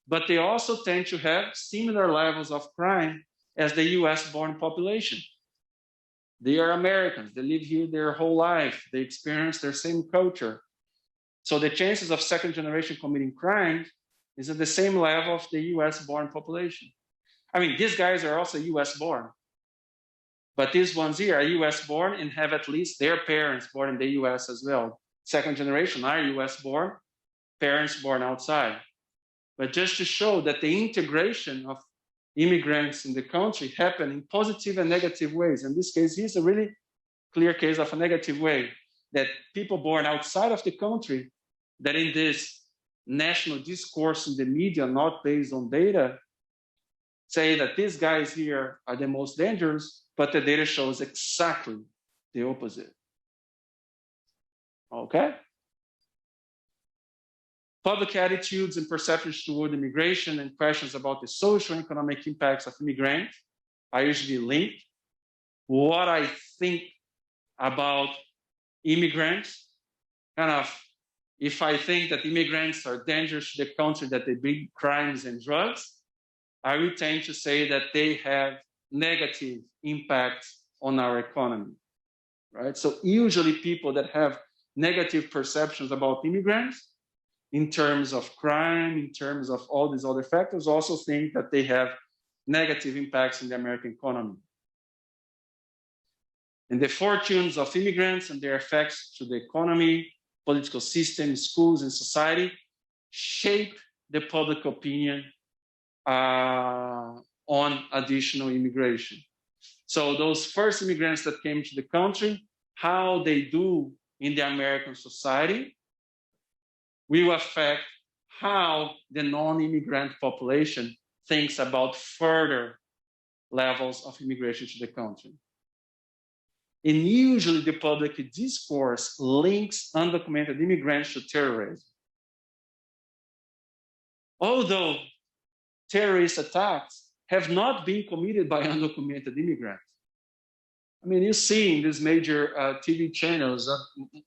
S1: But they also tend to have similar levels of crime as the US-born population. They are Americans. They live here their whole life. They experience their same culture. So the chances of second generation committing crime is at the same level of the US-born population. I mean, these guys are also US-born. But these ones here are US-born and have at least their parents born in the US as well. Second generation are US-born, parents born outside. But just to show that the integration of immigrants in the country happen in positive and negative ways. In this case, here's a really clear case of a negative way, that people born outside of the country, that in this national discourse in the media, not based on data, say that these guys here are the most dangerous, but the data shows exactly the opposite. Okay? Public attitudes and perceptions toward immigration and questions about the social and economic impacts of immigrants are usually linked. What I think about immigrants, kind of, if I think that immigrants are dangerous to the country, that they bring crimes and drugs, I would tend to say that they have negative impacts on our economy, right? So usually people that have negative perceptions about immigrants in terms of crime, in terms of all these other factors, also think that they have negative impacts in the American economy. And the fortunes of immigrants and their effects to the economy, political system, schools, and society shape the public opinion on additional immigration. So those first immigrants that came to the country, how they do in the American society will affect how the non-immigrant population thinks about further levels of immigration to the country. And usually the public discourse links undocumented immigrants to terrorism. Although terrorist attacks have not been committed by undocumented immigrants. I mean, you see in these major TV channels,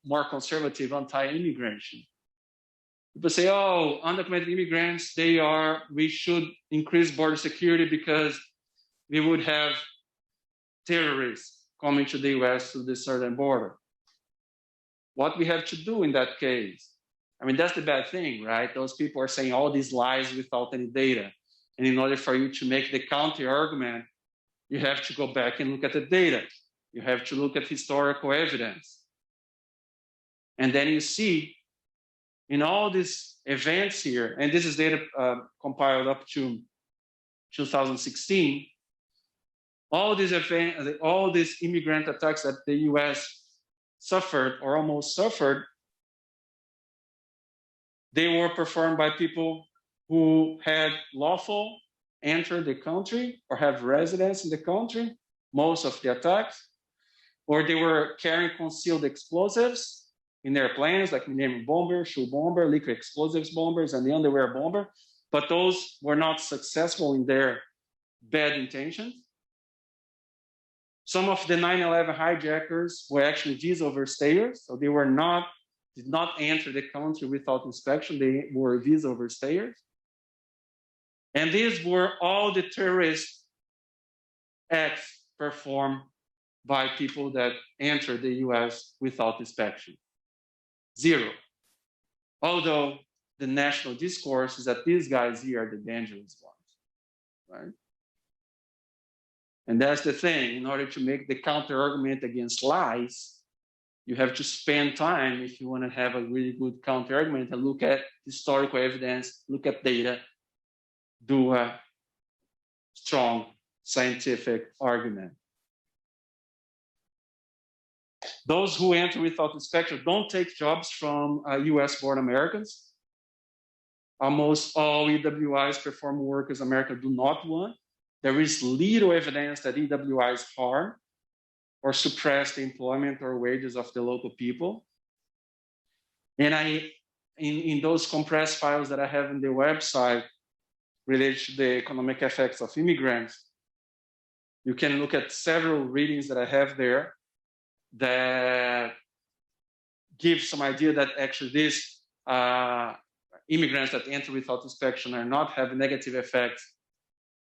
S1: more conservative anti-immigration. People say, oh, undocumented immigrants, we should increase border security because we would have terrorists coming to the US through the southern border. What we have to do in that case? I mean, that's the bad thing, right? Those people are saying all these lies without any data. And in order for you to make the counter argument, you have to go back and look at the data. You have to look at historical evidence. And then you see in all these events here, and this is data compiled up to 2016, all these events, all these immigrant attacks that the US suffered or almost suffered, they were performed by people who had lawful entered the country or have residence in the country, most of the attacks, or they were carrying concealed explosives in their planes, like millennium bomber, shoe bomber, liquid explosives bombers, and the underwear bomber, but those were not successful in their bad intentions. Some of the 9/11 hijackers were actually visa overstayers, so they did not enter the country without inspection. They were visa overstayers. And these were all the terrorist acts performed by people that entered the US without inspection. Zero. Although the national discourse is that these guys here are the dangerous ones, right? And that's the thing. In order to make the counter argument against lies, you have to spend time if you want to have a really good counter argument and look at historical evidence, look at data, do a strong scientific argument. Those who enter without inspection don't take jobs from US-born Americans. Almost all EWIs perform work as America do not want. There is little evidence that EWIs harm or suppress the employment or wages of the local people. And in those compressed files that I have on the website related to the economic effects of immigrants, you can look at several readings that I have there that give some idea that actually these immigrants that enter without inspection are not having negative effects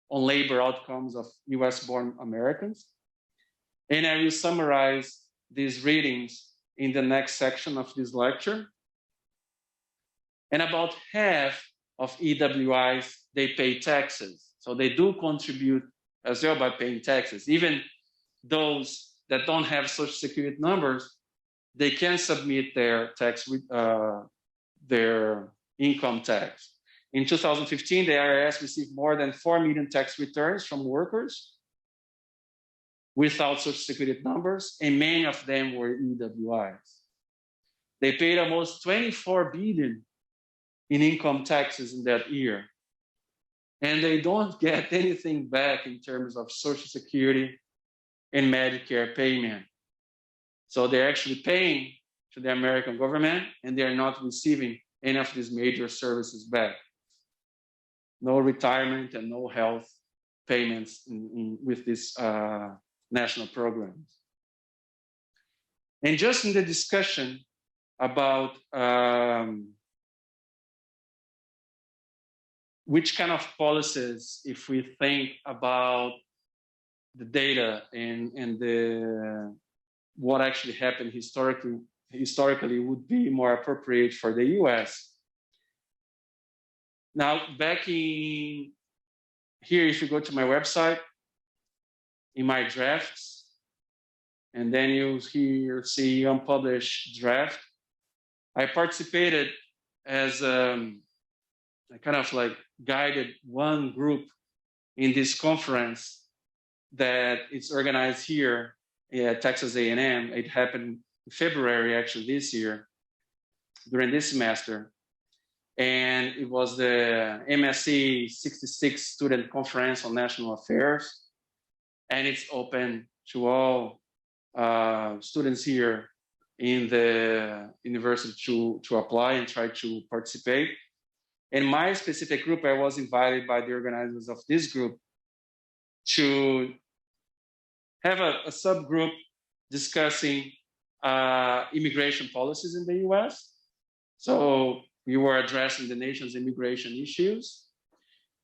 S1: on labor outcomes of US-born Americans. And I will summarize these readings in the next section of this lecture. And about half of EWIs, they pay taxes. So they do contribute as well by paying taxes. Even those that don't have Social Security numbers, they can submit their tax, their income tax. In 2015, the IRS received more than 4 million tax returns from workers without Social Security numbers, and many of them were EWIs. They paid almost 24 billion in income taxes in that year. And they don't get anything back in terms of Social Security and Medicare payment. So they're actually paying to the American government, and they are not receiving any of these major services back. No retirement and no health payments with these national programs. And just in the discussion about which kind of policies, if we think about the data and the what actually happened historically would be more appropriate for the US. Now, back in here, if you go to my website, in my drafts, and then you here see unpublished draft, I participated as I kind of like guided one group in this conference that it's organized here at Texas A&M. It happened in February, actually, this year, during this semester. And it was the MSc 66 Student Conference on National Affairs. And it's open to all students here in the university to apply and try to participate. In my specific group, I was invited by the organizers of this group to have a subgroup discussing immigration policies in the US. So we were addressing the nation's immigration issues.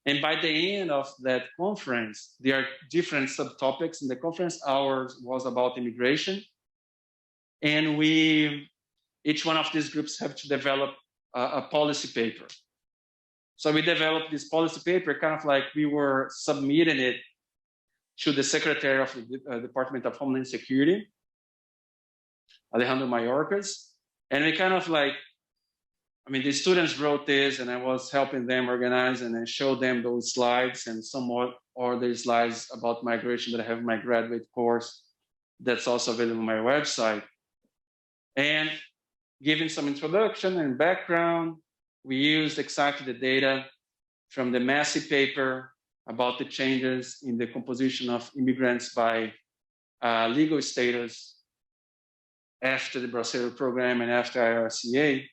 S1: And by the end of that conference, there are different subtopics in the conference. Ours was about immigration. And each one of these groups have to develop a policy paper. So we developed this policy paper, kind of like we were submitting it to the Secretary of the Department of Homeland Security, Alejandro Mayorkas. And we kind of like, I mean, the students wrote this and I was helping them organize, and I showed them those slides and some more other slides about migration that I have in my graduate course that's also available on my website. And giving some introduction and background, we used exactly the data from the Massey paper about the changes in the composition of immigrants by legal status after the Bracero program and after IRCA.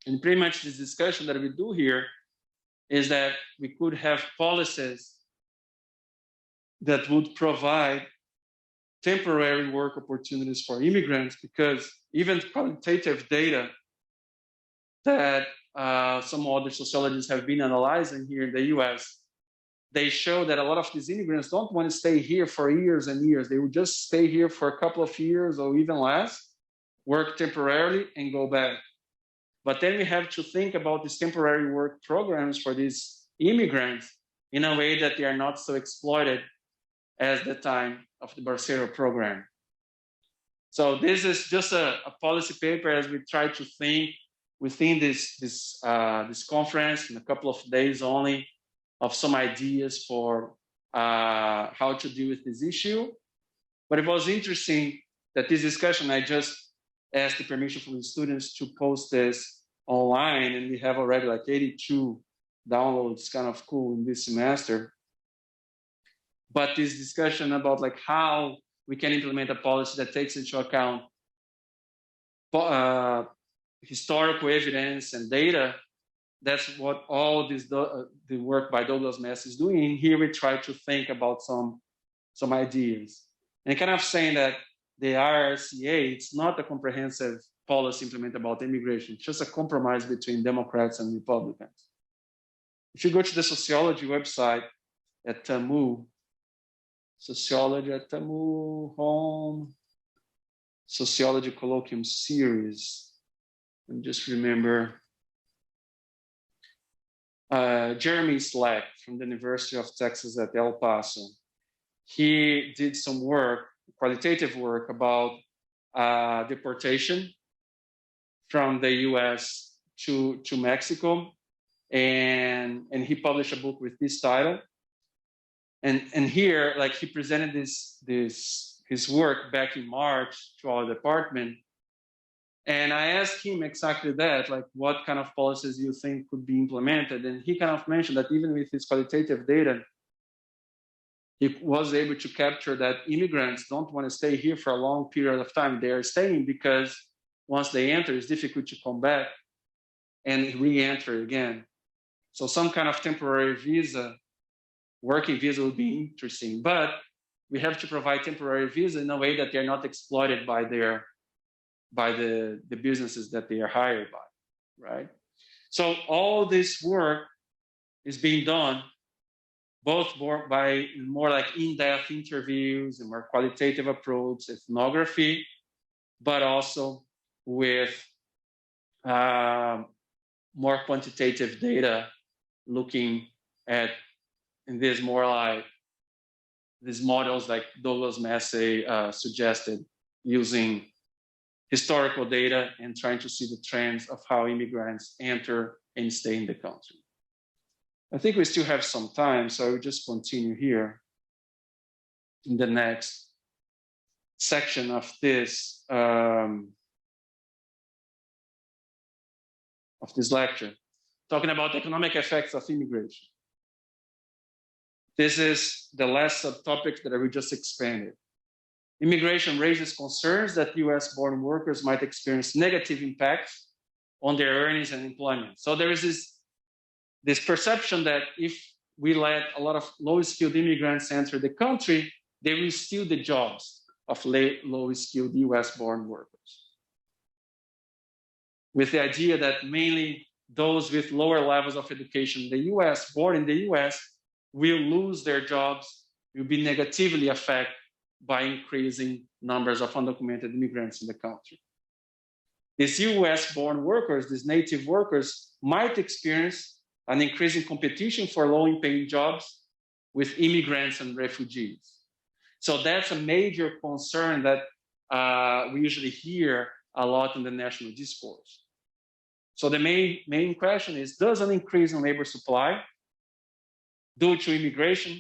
S1: And pretty much this discussion that we do here is that we could have policies that would provide temporary work opportunities for immigrants, because even qualitative data that some other sociologists have been analyzing here in the US, they show that a lot of these immigrants don't want to stay here for years and years. They would just stay here for a couple of years or even less, work temporarily and go back. But then we have to think about these temporary work programs for these immigrants in a way that they are not so exploited as the time of the Bracero program. So this is just a policy paper as we try to think within this conference in a couple of days only of some ideas for how to deal with this issue. But it was interesting that this discussion, I just asked the permission from the students to post this online, and we have already like 82 downloads, kind of cool in this semester. But this discussion about like how we can implement a policy that takes into account historical evidence and data, that's what all this the work by Douglas Massey is doing. Here we try to think about some ideas. And kind of saying that the IRCA, it's not a comprehensive policy implemented about immigration, it's just a compromise between Democrats and Republicans. If you go to the Sociology website at TAMU, Sociology at TAMU, home, Sociology Colloquium Series, and just remember Jeremy Slack from the University of Texas at El Paso. He did some work, qualitative work about deportation from the US to Mexico. And he published a book with this title. And here, like he presented his work back in March to our department. And I asked him exactly that, like what kind of policies you think could be implemented? And he kind of mentioned that even with his qualitative data, he was able to capture that immigrants don't want to stay here for a long period of time. They are staying because once they enter, it's difficult to come back and re-enter again. So some kind of temporary visa, working visa would be interesting, but we have to provide temporary visa in a way that they're not exploited by the businesses that they are hired by, right? So all this work is being done both by more like in-depth interviews and more qualitative approach, ethnography, but also with more quantitative data, looking at in this more like these models like Douglas Massey suggested, using historical data and trying to see the trends of how immigrants enter and stay in the country. I think we still have some time, so I will just continue here in the next section of this lecture, talking about the economic effects of immigration. This is the last subtopic that we just expanded. Immigration raises concerns that US-born workers might experience negative impacts on their earnings and employment. So there is this perception that if we let a lot of low-skilled immigrants enter the country, they will steal the jobs of low-skilled US-born workers, with the idea that mainly those with lower levels of education in the US, born in the US, will lose their jobs, will be negatively affected by increasing numbers of undocumented immigrants in the country. These US-born workers, these native workers, might experience an increasing competition for low-paying jobs with immigrants and refugees. So that's a major concern that we usually hear a lot in the national discourse. So the main question is, does an increase in labor supply due to immigration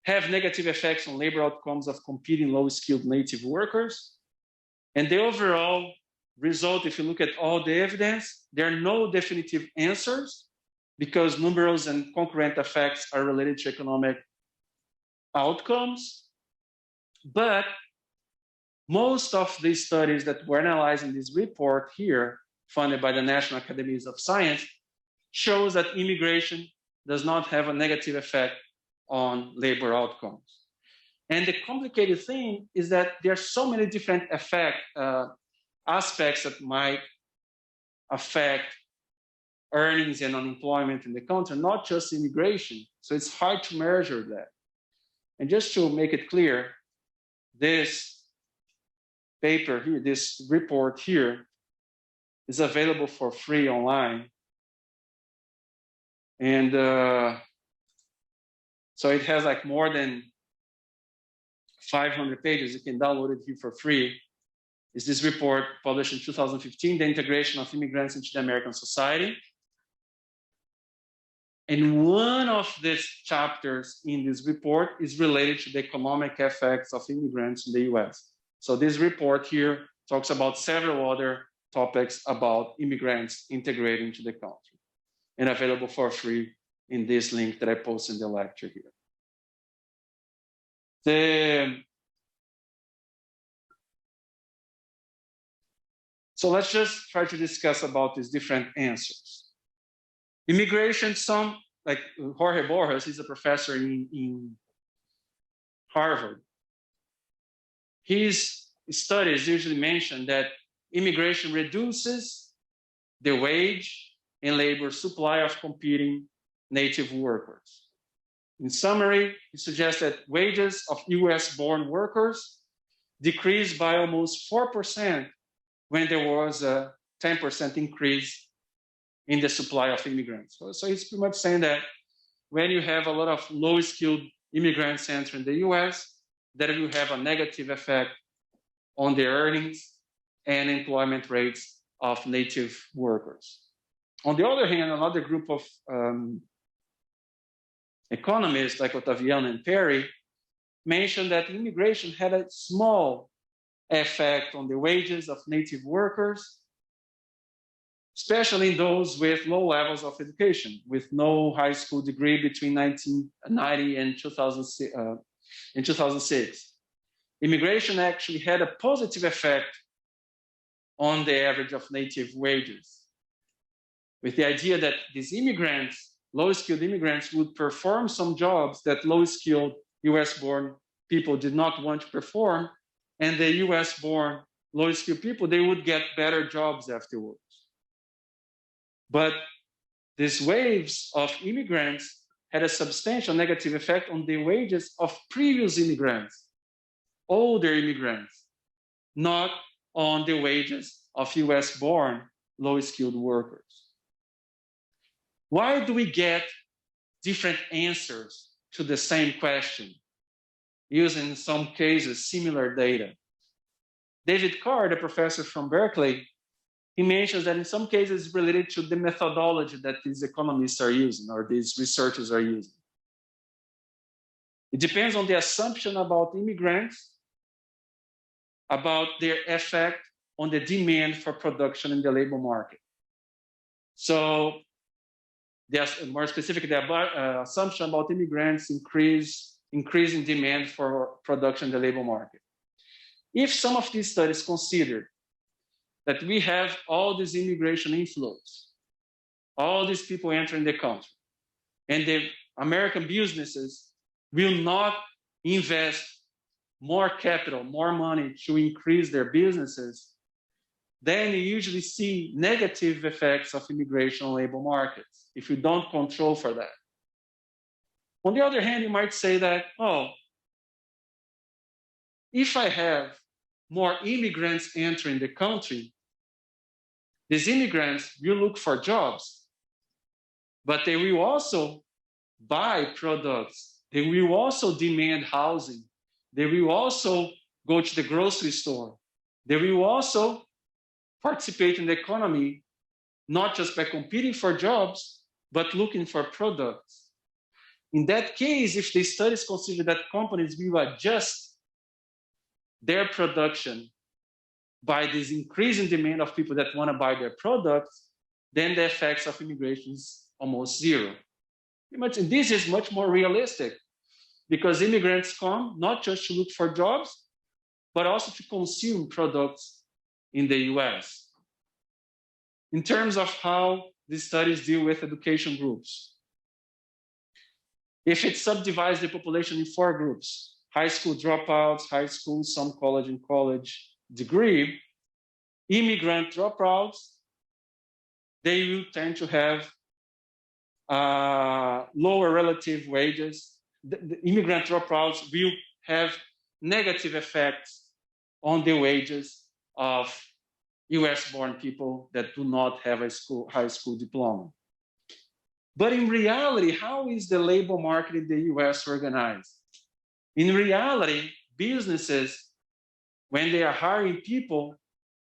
S1: have negative effects on labor outcomes of competing low-skilled native workers? And the overall result, if you look at all the evidence, there are no definitive answers because numerous and concurrent effects are related to economic outcomes. But most of these studies that were analyzed in this report here, funded by the National Academies of Science, shows that immigration does not have a negative effect on labor outcomes. And the complicated thing is that there are so many different aspects that might affect earnings and unemployment in the country, not just immigration. So it's hard to measure that. And just to make it clear, this paper here, this report here, is available for free online. And so it has like more than 500 pages. You can download it here for free. It's this report published in 2015, The Integration of Immigrants into the American Society. And one of these chapters in this report is related to the economic effects of immigrants in the US. So this report here talks about several other topics about immigrants integrating into the country, and available for free in this link that I posted in the lecture here. So let's just try to discuss about these different answers. Immigration, some, like Jorge Borges, he's a professor in Harvard. His studies usually mention that immigration reduces the wage and labor supply of competing native workers. In summary, he suggests that wages of US-born workers decreased by almost 4% when there was a 10% increase in the supply of immigrants. So he's pretty much saying that when you have a lot of low-skilled immigrants entering the US, that will have a negative effect on the earnings and employment rates of native workers. On the other hand, another group of economists like Ottaviano and Perry mentioned that immigration had a small effect on the wages of native workers, especially those with low levels of education, with no high school degree between 1990 and 2006. Immigration actually had a positive effect on the average of native wages, with the idea that these immigrants, low-skilled immigrants, would perform some jobs that low-skilled US-born people did not want to perform, and the US-born low-skilled people, they would get better jobs afterwards. But these waves of immigrants had a substantial negative effect on the wages of previous immigrants, older immigrants, not on the wages of US-born low-skilled workers. Why do we get different answers to the same question, using in some cases similar data? David Carr, the professor from Berkeley, he mentions that in some cases it's related to the methodology that these economists are using or these researchers are using. It depends on the assumption about immigrants, about their effect on the demand for production in the labor market. So, more specifically, the assumption about immigrants increasing demand for production in the labor market. If some of these studies consider that we have all this immigration inflows, all these people entering the country, and the American businesses will not invest more capital, more money to increase their businesses, then you usually see negative effects of immigration on labor markets if you don't control for that. On the other hand, you might say that, oh, if I have more immigrants entering the country, these immigrants will look for jobs, but they will also buy products. They will also demand housing. They will also go to the grocery store. They will also participate in the economy, not just by competing for jobs, but looking for products. In that case, if the studies consider that companies will adjust their production by this increasing demand of people that want to buy their products, then the effects of immigration is almost zero. This is much more realistic because immigrants come not just to look for jobs, but also to consume products in the US. In terms of how these studies deal with education groups, if it subdivides the population in 4 groups, high school dropouts, high school, some college and college degree, immigrant dropouts, they will tend to have lower relative wages. The immigrant dropouts will have negative effects on the wages of US-born people that do not have a high school diploma. But in reality, how is the labor market in the US organized? In reality, businesses, when they are hiring people,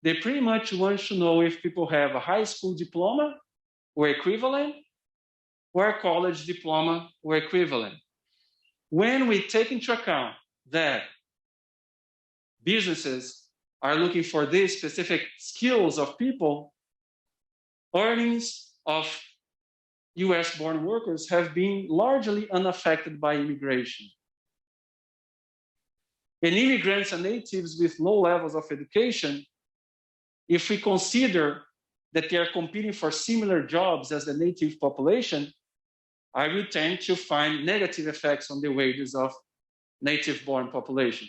S1: they pretty much want to know if people have a high school diploma or equivalent, or a college diploma or equivalent. When we take into account that businesses are looking for these specific skills of people, earnings of US-born workers have been largely unaffected by immigration. And immigrants and natives with low levels of education, if we consider that they are competing for similar jobs as the native population, I would tend to find negative effects on the wages of native-born population.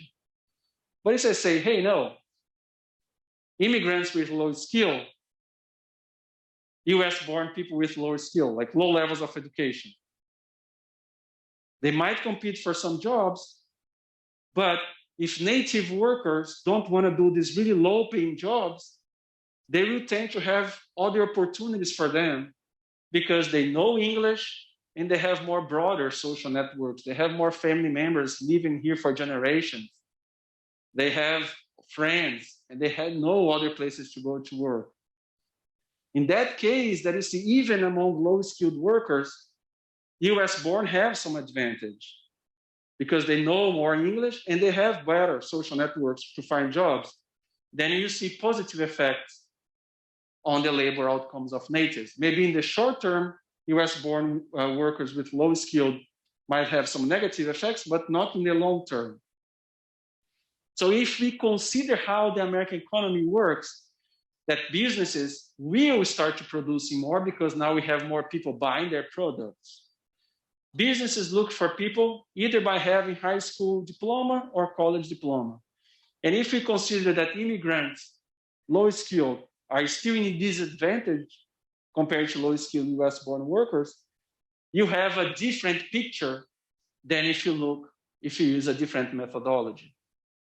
S1: But if I say, hey, no, immigrants with low skill, US-born people with lower skill, like low levels of education, they might compete for some jobs, but if native workers don't want to do these really low-paying jobs, they will tend to have other opportunities for them because they know English and they have more broader social networks. They have more family members living here for generations. They have friends and they have no other places to go to work. In that case, that is even among low-skilled workers, US-born have some advantage because they know more English and they have better social networks to find jobs. Then you see positive effects on the labor outcomes of natives. Maybe in the short term, US-born workers with low skill might have some negative effects, but not in the long term. So if we consider how the American economy works, that businesses will start to producing more because now we have more people buying their products. Businesses look for people either by having high school diploma or college diploma. And if we consider that immigrants, low skilled, are still in a disadvantage compared to low skilled US born workers, you have a different picture than if you use a different methodology,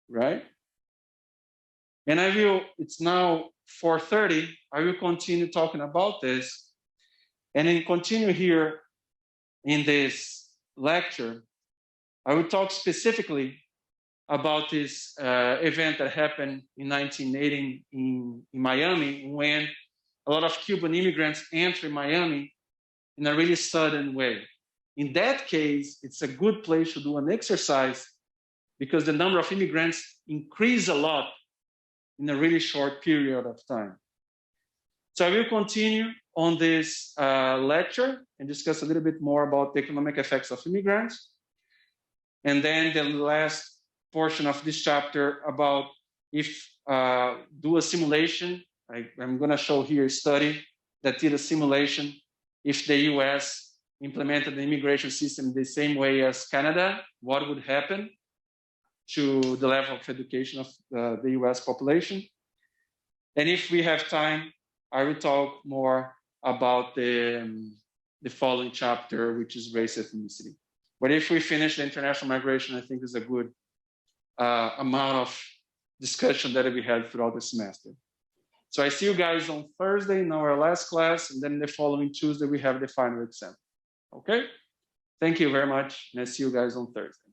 S1: right? And it's now 4:30, I will continue talking about this. And then continue here in this lecture, I will talk specifically about this event that happened in 1980 in Miami, when a lot of Cuban immigrants entered Miami in a really sudden way. In that case, it's a good place to do an exercise because the number of immigrants increased a lot in a really short period of time. So I will continue on this lecture and discuss a little bit more about the economic effects of immigrants. And then the last portion of this chapter about if do a simulation. I'm going to show here a study that did a simulation if the US implemented the immigration system the same way as Canada, what would happen to the level of education of the US population. And if we have time, I will talk more about the following chapter, which is race ethnicity. But if we finish the international migration, I think is a good amount of discussion that we had throughout the semester. So I see you guys on Thursday in our last class, and then the following Tuesday, we have the final exam. Okay? Thank you very much, and I see you guys on Thursday.